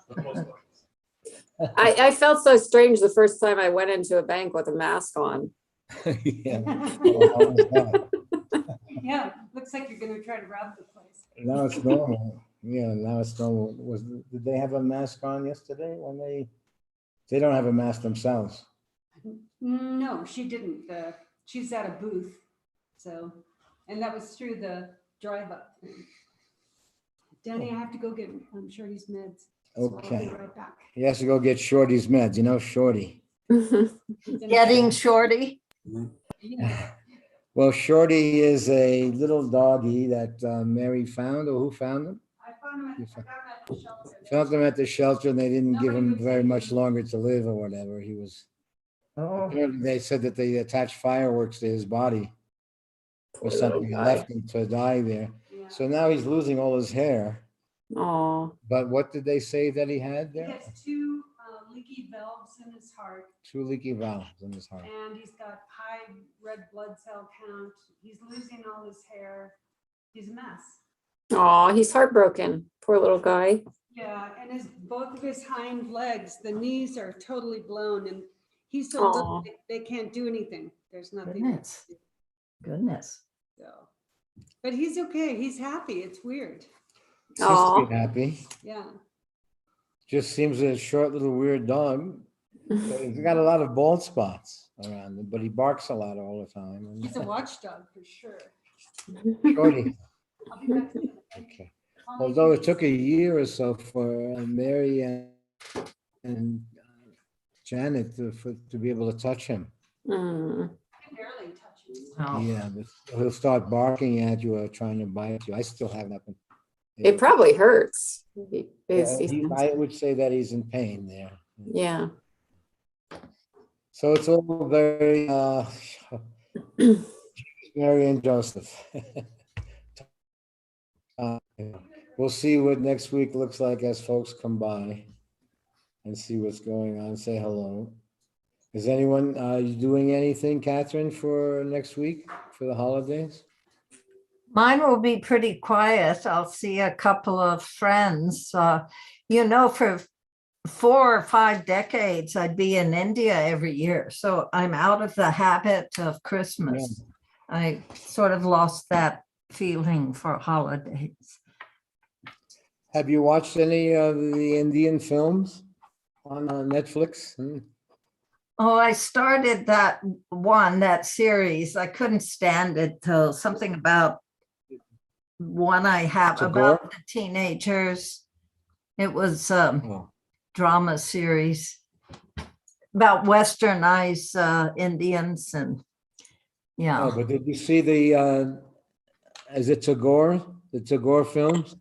I felt so strange the first time I went into a bank with a mask on. Yeah. Well, how was that? Yeah, looks like you're gonna try to rob the place. Now it's normal. Yeah, now it's normal. Did they have a mask on yesterday when they don't have a mask themselves? No, she didn't. She's at a booth, so, and that was through the drive-up thing. Danny, I have to go get Shorty's meds. so I'll be Okay. right back. He has to go get Shorty's meds. You know, Shorty. Getting shorty. Yeah. Well, Shorty is a little doggy that Mary found, or who found him? I found him at the shelter. Found him at the shelter, and they didn't give Nobody him would very take much him. longer to live or whatever. He was. Oh, Apparently they said that they attached fireworks to his body or Poor little something and guy. left him to die there. Yeah. So now he's losing all his hair. Aw. But what did they say that he had He there? has two leaky valves in his heart, 2 leaky valves in his heart. and he's got high red blood cell count. He's losing all his hair. He's a mess. Aw, he's heartbroken. Poor little guy. Yeah, and both of his hind legs, the knees are totally blown, and he's so Aw. little, they can't do anything. There's nothing. goodness. Goodness. So, but he's okay. He's happy. It's weird. Seems Aw. to be happy. Yeah. Just seems a short little weird dog. He's got a lot of bald spots around him, but he barks a lot all the time. And- He's a watchdog for sure. Shorty. I'll be back. soon. Okay. Call me Although if it you took a year or so for Mary and Janet to be able to touch him. Mm. can barely touch Oh, Yeah, but he'll start barking at you or trying to bite you. I still have nothing. It probably hurts. I would say that he's in pain there. Yeah. So it's all very, Mary and Joseph. We'll see what next week looks like as folks come by and see what's going on. Say hello. Is anyone you doing anything, Catherine, for next week for the holidays? mine will be pretty quiet. I'll see a couple of friends. For 4 or 5 decades, I'd be in India every year. So I'm out of the habit of Christmas. I sort of lost that feeling for holidays. Have you watched any of the Indian films on Netflix? Oh, I started that series. I couldn't stand it till something about one I have Tagore? about the teenagers. It was Oh. drama series about westernized Indians and yeah. Oh, but did you see is it Tagore? The Tagore films?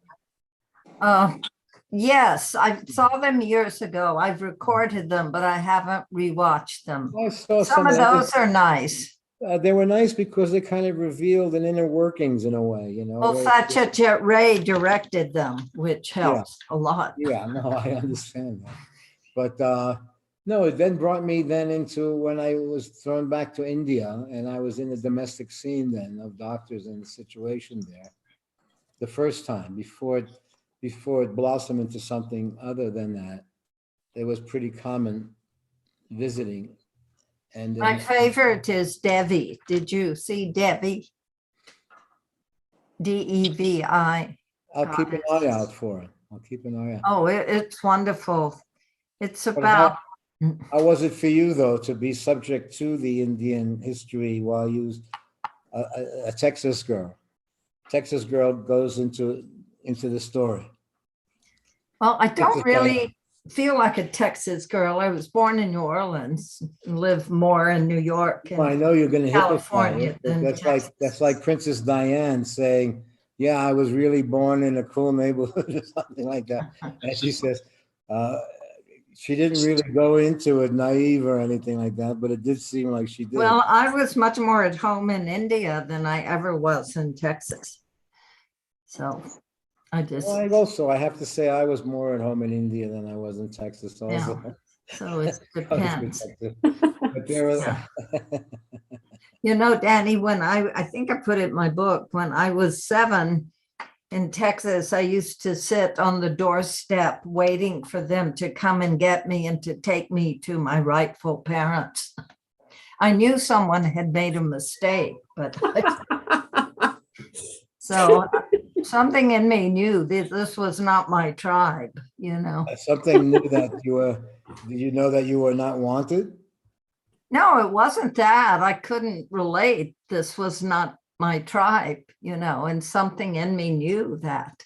Yes, I saw them years ago. I've recorded them, but I haven't rewatched them. I saw Some of those are nice. They were nice because they kind of revealed an inner workings in a way, you know. Well, Satyajit Ray directed them, which helps a lot. Yeah, no, I understand that. But no, it then brought me then into when I was thrown back to India and I was in the domestic scene then of doctors and the situation there. The first time before it blossomed into something other than that, it was pretty common visiting. And My favorite is Devi. Did you see Devi? Devi. I'll keep an eye out for it. I'll keep an eye out. Oh, it's wonderful. It's But about. how was it for you though to be subject to the Indian history while you was a Texas girl? Texas girl goes into the story. Well, I don't really feel like a Texas girl. I was born in New Orleans, live more in New York. Well, I know you're going to California hypnotize than it. That's like Princess Diane saying, "Yeah, I was really born in a cool neighborhood," or something like that. And she says, she didn't really go into it naive or anything like that, but it did seem like she did. Well, I was much more at home in India than I ever was in Texas. So I just. Well, I have to say I was more at home in India than I was in Texas also. Yeah. So it depends. But there was, Danny, when I think I put it in my book, when I was 7 in Texas, I used to sit on the doorstep waiting for them to come and get me and to take me to my rightful parents. I knew someone had made a mistake, but so something in me knew that this was not my tribe, something knew that did you know that you were not wanted? No, it wasn't that. I couldn't relate. This was not my tribe, and something in me knew that.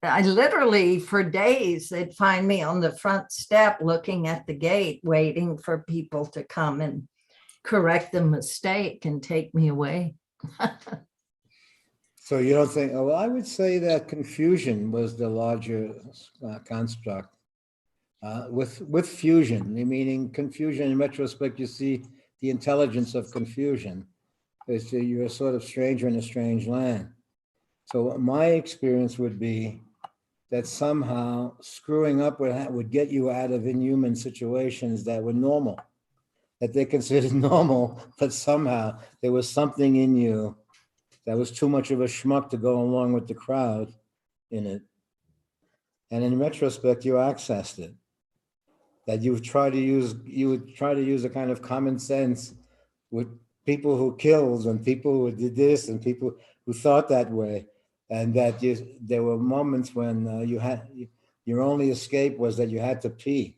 I literally, for days, they'd find me on the front step looking at the gate, waiting for people to come and correct the mistake and take me away. So you don't think, well, I would say that confusion was the larger construct. With fusion, meaning confusion in retrospect, you see the intelligence of confusion. You're a sort of stranger in a strange land. So my experience would be that somehow screwing up would get you out of inhuman situations that were normal, that they considered normal, but somehow there was something in you that was too much of a schmuck to go along with the crowd in it. And in retrospect, you accessed it. That you would try to use a kind of common sense with people who killed and people who did this and people who thought that way. And that there were moments when your only escape was that you had to pee.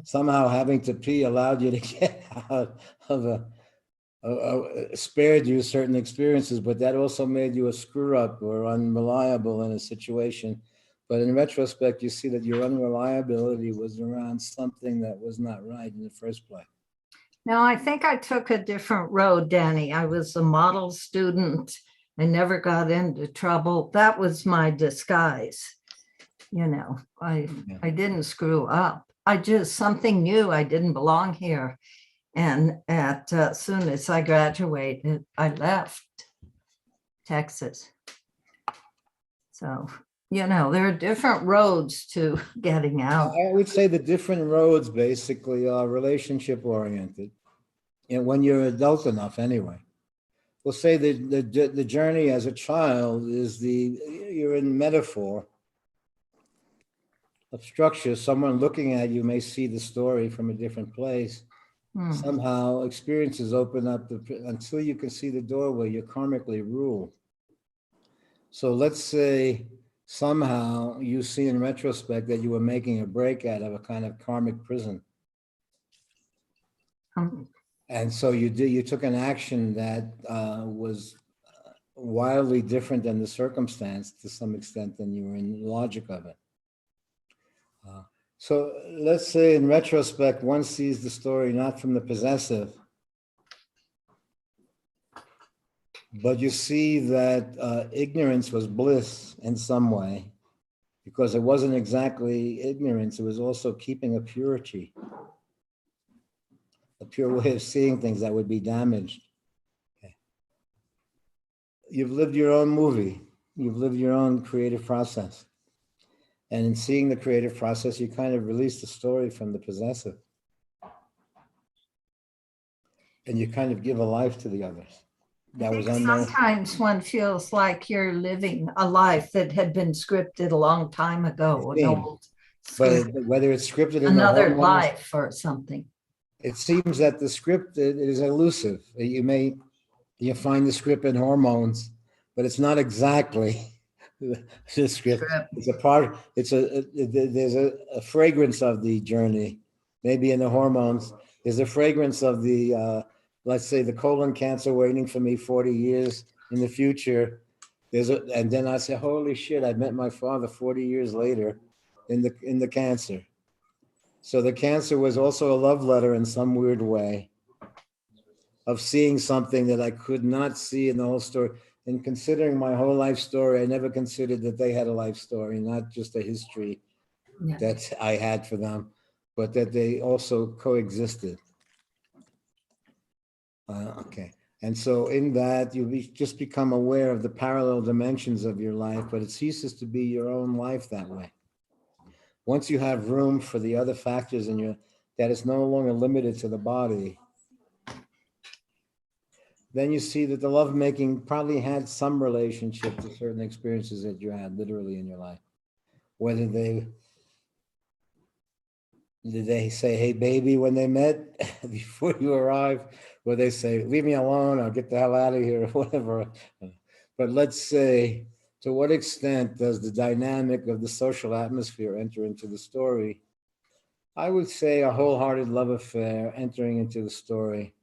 Somehow having to pee allowed you to get out of spared you certain experiences, but that also made you a screw up or unreliable in a situation. But in retrospect, you see that your unreliability was around something that was not right in the first place. No, I think I took a different road, Danny. I was a model student. I never got into trouble. That was my disguise. You know, I didn't screw up. I just something new. I didn't belong here. And at soon as I graduated, I left Texas. So, you know, there are different roads to getting out. I would say the different roads basically are relationship oriented. And when you're adult enough anyway. We'll say the journey as a child is you're in metaphor of structure. Someone looking at you may see the story from a different place. Hmm. Somehow experiences open up until you can see the doorway, you're karmically ruled. So let's say somehow you see in retrospect that you were making a break out of a kind of karmic prison. Um, And so you took an action that was wildly different than the circumstance to some extent than you were in the logic of it. So let's say in retrospect, one sees the story not from the possessive, but you see that ignorance was bliss in some way, because it wasn't exactly ignorance, it was also keeping a purity, a pure way of seeing things that would be damaged. Okay. You've lived your own movie, you've lived your own creative process. And in seeing the creative process, you kind of release the story from the possessive. And you kind of give a life to the others. That was unknown. Sometimes one feels like you're living a life that had been scripted a long time ago. It An seems. old But script, whether it's scripted in another the hormones, life or something. it seems that the script is elusive. You find the script in hormones, but it's not exactly the script. It's a part. There's a fragrance of the journey, maybe in the hormones. There's a fragrance of the let's say the colon cancer waiting for me 40 years in the future. And then I say, holy shit! I met my father 40 years later in the cancer. So the cancer was also a love letter in some weird way of seeing something that I could not see in the whole story. And considering my whole life story, I never considered that they had a life story, not just a history Yeah. that I had for them, but that they also coexisted. Okay. And so in that, just become aware of the parallel dimensions of your life, but it ceases to be your own life that way. Once you have room for the other factors in your, that is no longer limited to the body, then you see that the lovemaking probably had some relationship to certain experiences that you had literally in your life. Whether did they say, hey, baby, when they met before you arrived, or they say, leave me alone, I'll get the hell out of here, or whatever. But let's say, to what extent does the dynamic of the social atmosphere enter into the story? I would say a wholehearted love affair entering into the story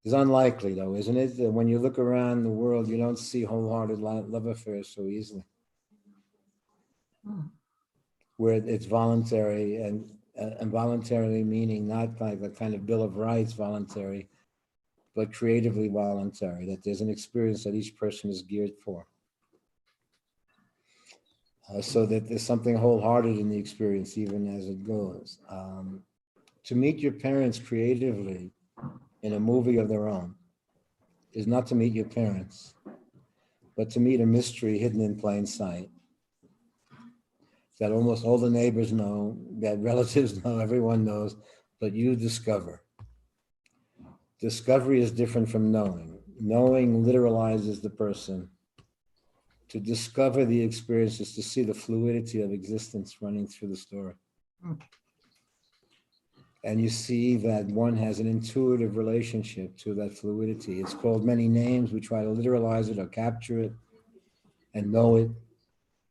is unlikely, though, isn't it? When you look around the world, you don't see wholehearted love affairs so easily, where it's voluntary and voluntarily meaning not like a kind of Bill of Rights voluntary, but creatively voluntary, that there's an experience that each person is geared for. So that there's something wholehearted in the experience, even as it goes. To meet your parents creatively in a movie of their own is not to meet your parents, but to meet a mystery hidden in plain sight that almost all the neighbors know, that relatives know, everyone knows, but you discover. Discovery is different from knowing. Knowing literalizes the person. To discover the experience is to see the fluidity of existence running through the story. And you see that one has an intuitive relationship to that fluidity. It's called many names. We try to literalize it or capture it and know it,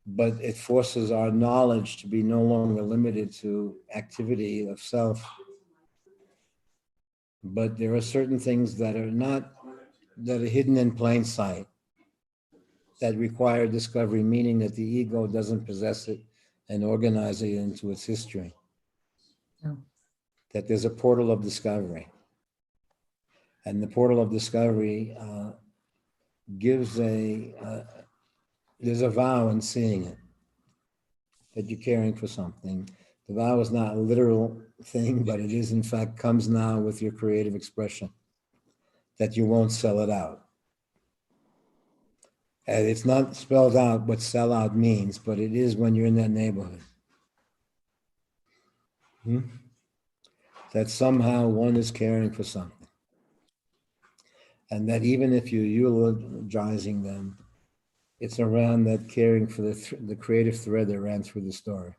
but it forces our knowledge to be no longer limited to activity of self. But there are certain things that are hidden in plain sight, that require discovery, meaning that the ego doesn't possess it and organize it into its history. No. That there's a portal of discovery. And the portal of discovery gives there's a vow in seeing it, that you're caring for something. The vow is not a literal thing, but it is in fact comes now with your creative expression, that you won't sell it out. And it's not spelled out what sell out means, but it is when you're in that neighborhood. That somehow one is caring for something. And that even if you're eulogizing them, it's around that caring for the creative thread that ran through the story.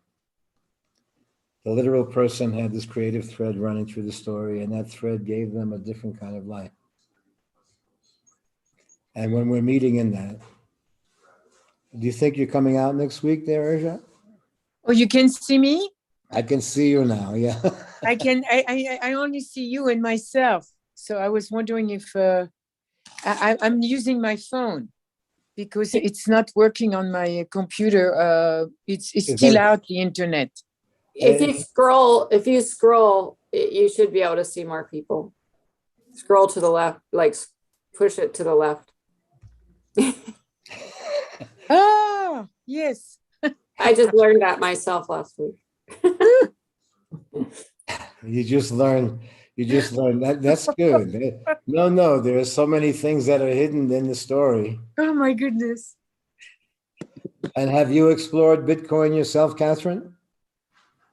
The literal person had this creative thread running through the story, and that thread gave them a different kind of life. And when we're meeting in that, do you think you're coming out next week there, Erja? Oh, you can see me? I can see you now, yeah. I only see you and myself. So I was wondering if I'm using my phone because it's not working on my computer. It's still out the internet. If you scroll, you should be able to see more people. Scroll to the left, like push it to the left. Ah, yes. I just learned that myself last week. You just learned that. That's good. No, there are so many things that are hidden in the story. Oh my goodness. And have you explored Bitcoin yourself, Catherine?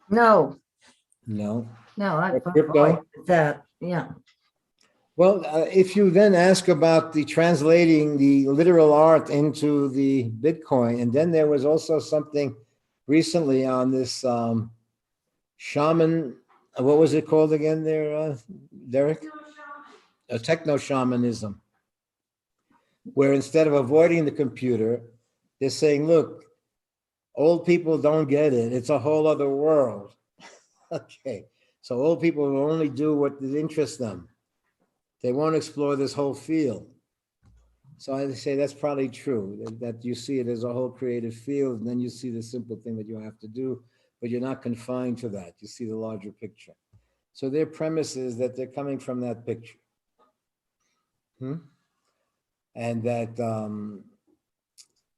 No, No. I've Crypto? avoided that. Yeah. Well, if you then ask about the translating the literal art into the Bitcoin, and then there was also something recently on this shaman, what was it called again there, Derek? A techno shamanism, where instead of avoiding the computer, they're saying, look, old people don't get it. It's a whole other world. Okay. So old people will only do what interests them. They won't explore this whole field. So I say that's probably true, that you see it as a whole creative field, and then you see the simple thing that you have to do, but you're not confined to that. You see the larger picture. So their premise is that they're coming from that picture. And that,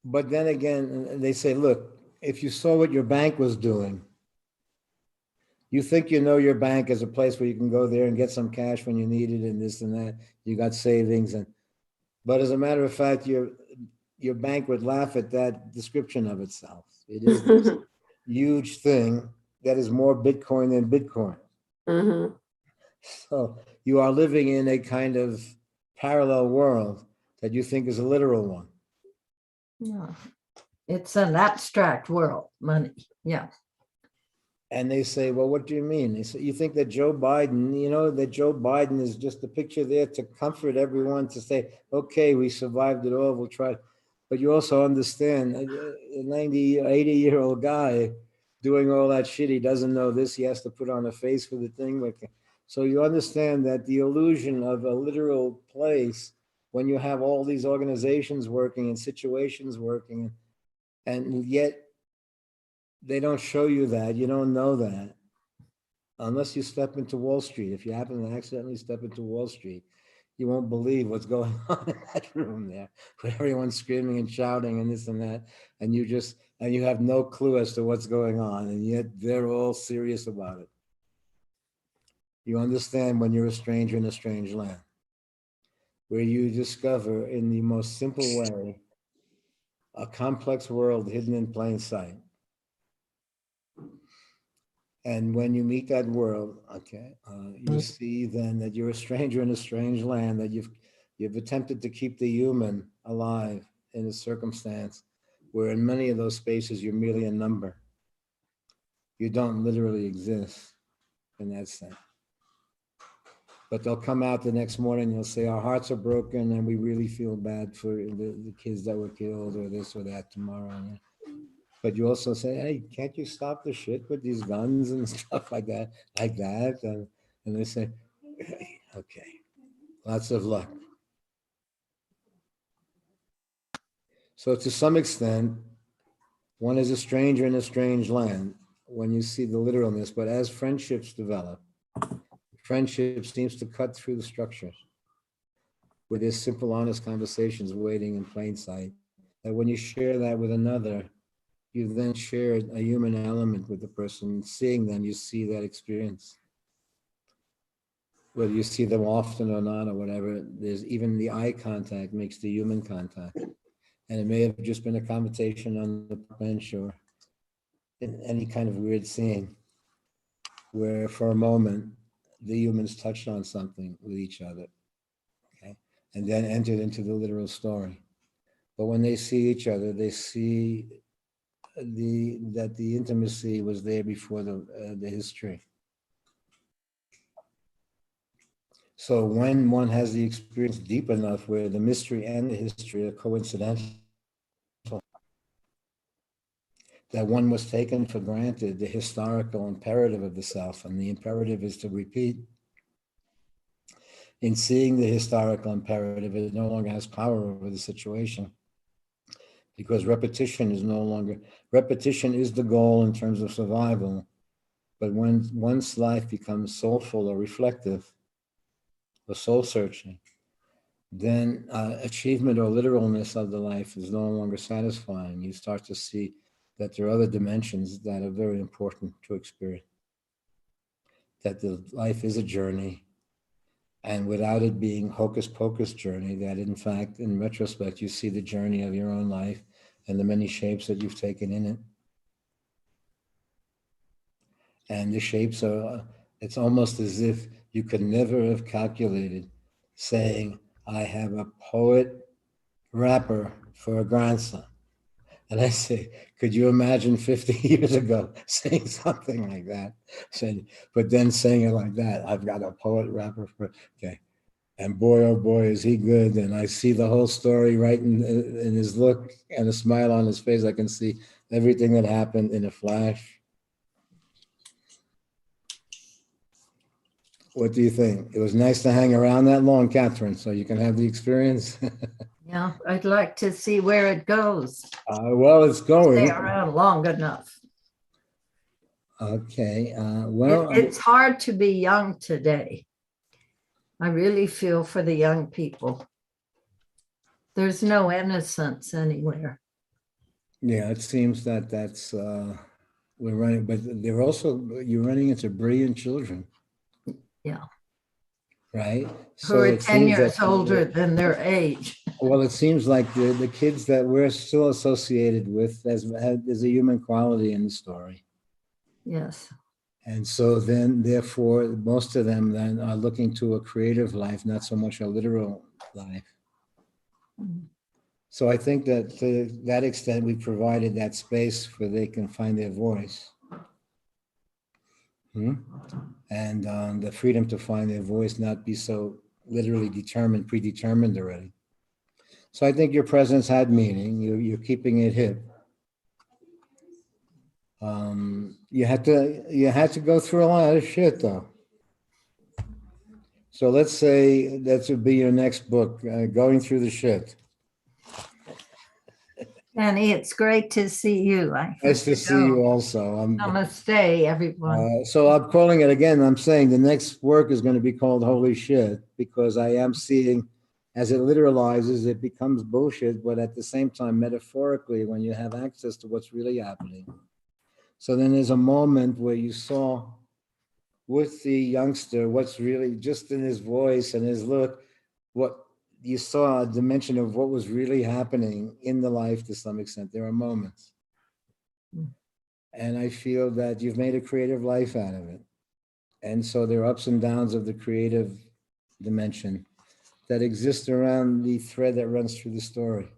but then again, they say, look, if you saw what your bank was doing, you think you know your bank as a place where you can go there and get some cash when you need it and this and that. You got savings, but as a matter of fact, your bank would laugh at that description of itself. It is this huge thing that is more Bitcoin than Bitcoin. Mm-hmm. So you are living in a kind of parallel world that you think is a literal one. Yeah. It's an abstract world, money. Yeah. And they say, well, what do you mean? They say, you think that Joe Biden is just a picture there to comfort everyone, to say, okay, we survived it all, we'll try. But you also understand a 90, 80-year-old guy doing all that shit, he doesn't know this, he has to put on a face for the thing. So you understand that the illusion of a literal place, when you have all these organizations working and situations working, and yet they don't show you that, you don't know that, unless you step into Wall Street. If you happen to accidentally step into Wall Street, you won't believe what's going on in that room there, with everyone screaming and shouting and this and that, and you have no clue as to what's going on, and yet they're all serious about it. You understand when you're a stranger in a strange land, where you discover in the most simple way a complex world hidden in plain sight. And when you meet that world, okay, you see then that you're a stranger in a strange land, that you've attempted to keep the human alive in a circumstance where in many of those spaces you're merely a number. You don't literally exist in that sense. But they'll come out the next morning and they'll say, our hearts are broken and we really feel bad for the kids that were killed or this or that tomorrow. But you also say, hey, can't you stop the shit with these guns and stuff like that? And they say, okay, lots of luck. So to some extent, one is a stranger in a strange land when you see the literalness, but as friendships develop, friendship seems to cut through the structures. where there's simple, honest conversations waiting in plain sight. That when you share that with another, you then share a human element with the person. Seeing them, you see that experience. Whether you see them often or not, or whatever, there's even the eye contact makes the human contact. And it may have just been a conversation on the bench or in any kind of weird scene where for a moment the humans touched on something with each other, okay, and then entered into the literal story. But when they see each other, they see that the intimacy was there before the history. So when one has the experience deep enough where the mystery and the history are coincidental, that one was taken for granted the historical imperative of the self, and the imperative is to repeat. In seeing the historical imperative, it no longer has power over the situation, because repetition is the goal in terms of survival. But when one's life becomes soulful or reflective or soul searching, then achievement or literalness of the life is no longer satisfying. You start to see that there are other dimensions that are very important to experience. That the life is a journey, and without it being hocus pocus journey, that in fact, in retrospect, you see the journey of your own life and the many shapes that you've taken in it. And the shapes are, it's almost as if you could never have calculated saying, I have a poet rapper for a grandson. And I say, could you imagine 50 years ago saying something like that? But then saying it like that, I've got a poet rapper for, okay. And boy, oh boy, is he good. And I see the whole story right in his look and a smile on his face. I can see everything that happened in a flash. What do you think? It was nice to hang around that long, Catherine, so you can have the experience. Yeah, I'd like to see where it goes. Well, it's going. Stay around long enough. Okay. Well, It's hard to be young today. I really feel for the young people. There's no innocence anywhere. yeah, it seems that that's we're running, but they're also you're running into brilliant children. Yeah. Right. Who are it 10 seems years that older than their age. well, it seems like the kids that we're still associated with as a human quality in the story. Yes. And so then, therefore, most of them then are looking to a creative life, not so much a literal life. So I think that to that extent, we provided that space where they can find their voice. And the freedom to find their voice, not be so literally predetermined already. So I think your presence had meaning. You're keeping it hip. You had to go through a lot of shit though. So let's say that would be your next book, going through the shit. Annie, it's great to see you. Nice to see you also. Namaste, everyone. So I'm calling it again. I'm saying the next work is going to be called Holy Shit, because I am seeing, as it literalizes, it becomes bullshit, but at the same time, metaphorically, when you have access to what's really happening. So then there's a moment where you saw with the youngster what's really just in his voice and his look, what you saw, a dimension of what was really happening in the life to some extent. There are moments. And I feel that you've made a creative life out of it. And so there are ups and downs of the creative dimension that exist around the thread that runs through the story.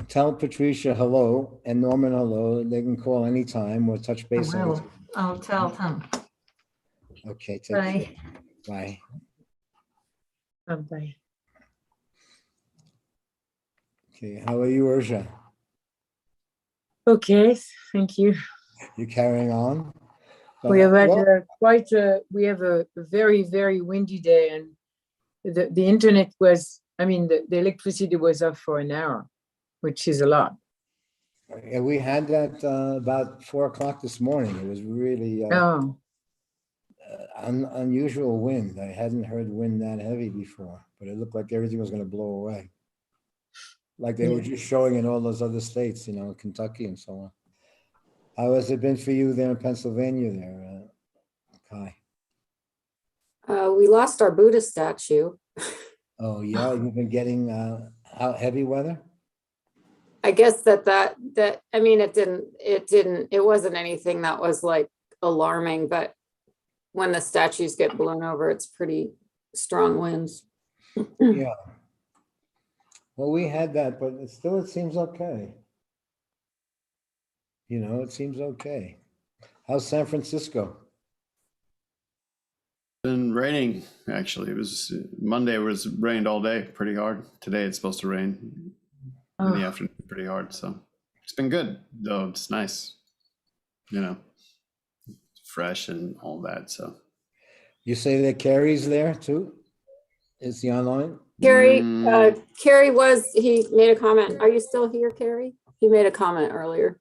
Tell Patricia hello and Norman hello. They can call anytime or touch base. I'll tell them. Okay, take Bye. care. Bye. Bye. Okay, how are you, Ursha? Okay, thank you. You carrying on? We have had Well, we have a very, very windy day, and the internet was, the electricity was off for an hour, which is a lot. yeah, we had that about 4 o'clock this morning. It was really, Oh, unusual wind. I hadn't heard wind that heavy before, but it looked like everything was going to blow away. Like they were Yeah. just showing in all those other states, Kentucky and so on. How has it been for you there in Pennsylvania there, Kai? We lost our Buddha statue. Oh, yeah, you've been getting how heavy weather? I guess I mean, it wasn't anything that was like alarming, but when the statues get blown over, it's pretty strong winds. Yeah. Well, we had that, but it seems okay. It seems okay. How's San Francisco? Been raining, actually. It was Monday was rained all day, pretty hard. Today it's supposed to rain in the afternoon pretty hard. So it's been good, though. It's nice, fresh and all that. So You say that Carrie's there too? Is he online? Carrie, Mm. he made a comment. Are you still here, Carrie? He made a comment earlier.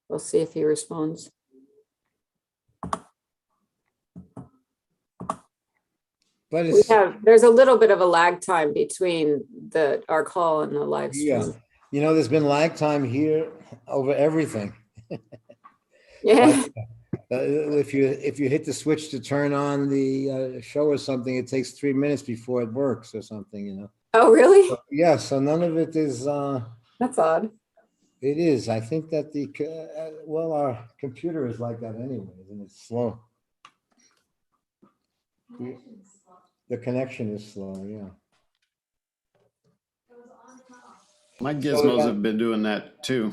We'll see if he responds. But it's There's a little bit of a lag time between our call and the live yeah. stream. There's been lag time here over everything. Yeah. If you hit the switch to turn on the show or something, it takes 3 minutes before it works or something. Oh, really? Yeah, so none of it is. That's odd. It is. I think that our computer is like that anyways, and it's slow. The connection is slow. Yeah. My gizmos have been doing that too.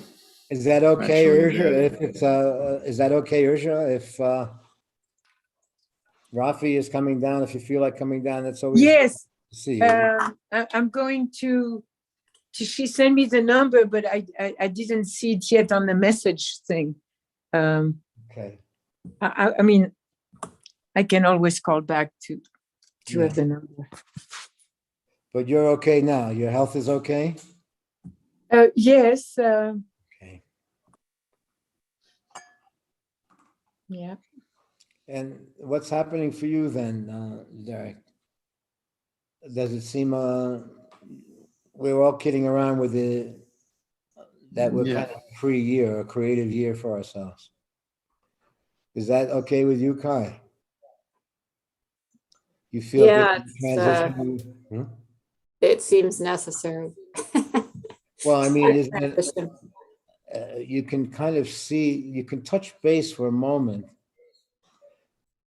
Is that okay, Actually, Ursula? yeah. If it's is that okay, Ursula? If Rafi is coming down, if you feel like coming down, that's always Yes, to see you. I'm going to, she sent me the number, but I didn't see it yet on the message thing. Okay. I mean, I can always call back to Yeah. have the number. But you're okay now. Your health is okay. Yes, Okay. yeah. And what's happening for you then, Derek? Does it seem we're all kidding around with that we're Yeah. kind of free year, a creative year for ourselves? Is that okay with you, Kai? You feel Yeah, that transition? it seems necessary. Well, I mean, isn't it, you can kind of see, you can touch base for a moment.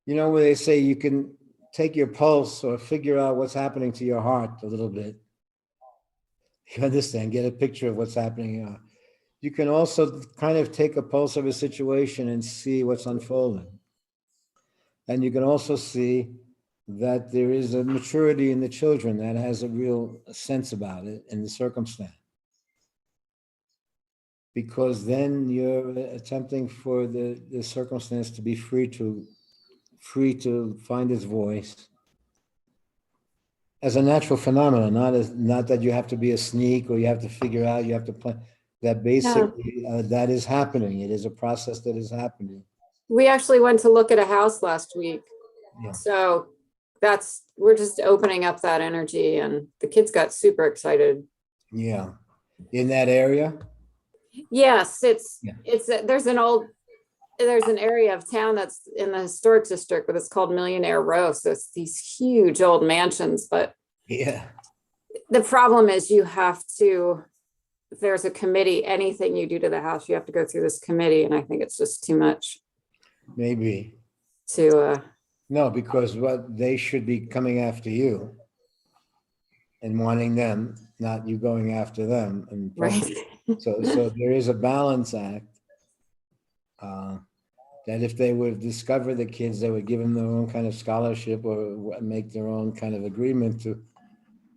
Where they say you can take your pulse or figure out what's happening to your heart a little bit. You understand, get a picture of what's happening. You can also kind of take a pulse of a situation and see what's unfolding. And you can also see that there is a maturity in the children that has a real sense about it in the circumstance. Because then you're attempting for the circumstance to be free to find its voice as a natural phenomenon, not that you have to be a sneak or you have to figure out, you have to plan. That basically that is happening. It is a process that is happening. We actually went to look at a house last week. Yeah. So we're just opening up that energy, and the kids got super excited. Yeah. In that area? Yes, Yeah. there's an area of town that's in the historic district, but it's called Millionaire Row. So it's these huge old mansions, but Yeah. the problem is if there's a committee, anything you do to the house, you have to go through this committee. And I think it's just too much Maybe. No, because what they should be coming after you and wanting them, not you going after them. And right. so there is a balance act that if they would discover the kids, they would give them their own kind of scholarship or make their own kind of agreement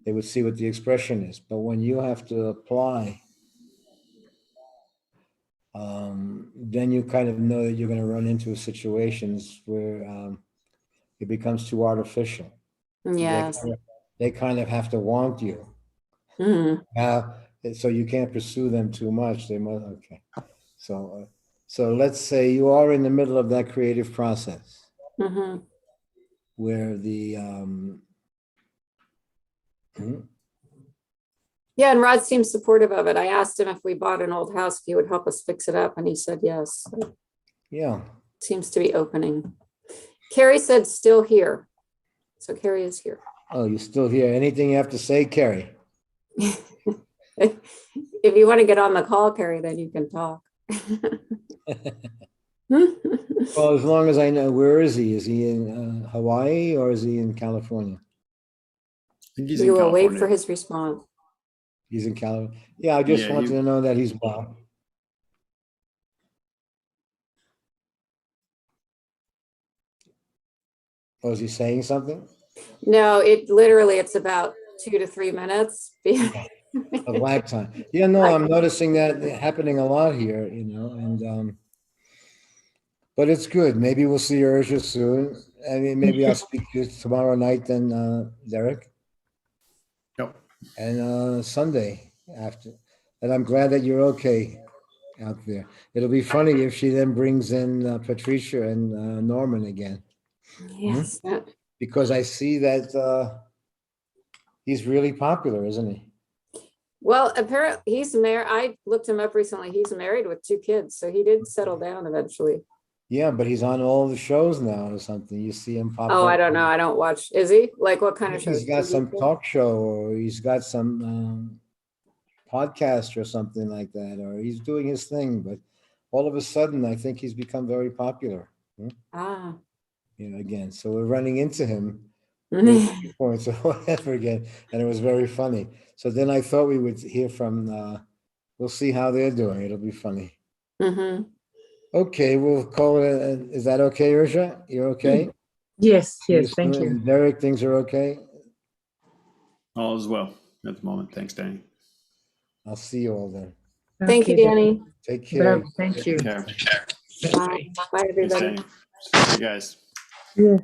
they would see what the expression is. But when you have to apply, then you kind of know that you're going to run into situations where it becomes too artificial. Yes. They kind of have to want you. Mhm. So you can't pursue them too much. They must, okay. So So let's say you are in the middle of that creative process Mhm. where the, Yeah, and Rod seems supportive of it. I asked him if we bought an old house, if he would help us fix it up, and he said yes. So yeah, seems to be opening. Carrie said still here. So Carrie is here. oh, you're still here. Anything you have to say, Carrie? If you want to get on the call, Carrie, then you can talk. Well, as long as I know, where is he? Is he in Hawaii or is he in California? I think he's We in will wait California. for his response. He's in California. Yeah, I just Yeah, wanted you- to know that he's well. Oh, is he saying something? No, it literally, it's about 2 to 3 minutes. Of lag time. Yeah, no, I'm noticing that happening a lot here, and but it's good. Maybe we'll see Ursula soon. I mean, maybe I'll speak to you tomorrow night then, Derek, Yep. and Sunday after. And I'm glad that you're okay out there. It'll be funny if she then brings in Patricia and Norman again, Yes. because I see that he's really popular, isn't he? Well, apparently he's married. I looked him up recently. He's married with 2 kids, so he did settle down eventually. Yeah, but he's on all the shows now or something. You see him pop up. Oh, I don't know. I don't watch. Is he? Like what kind of shows? He's got TV some shows? talk show or he's got some podcast or something like that, or he's doing his thing. But all of a sudden, I think he's become very popular. Ah. Again, so we're running into him with points or whatever again, and it was very funny. So then I thought we would hear from. We'll see how they're doing. It'll be funny. Mm-hmm. Okay, we'll call it. Is that okay, Ursha? You're okay? Yes, See you yes, thank soon. you. And Derek, things are okay. All is well at the moment. Thanks, Danny. I'll see you all then. Thank you, Okay, Danny. Take care. Thank you. Take care. Bye. Bye, Thanks, everybody. Danny. See you guys. Yeah.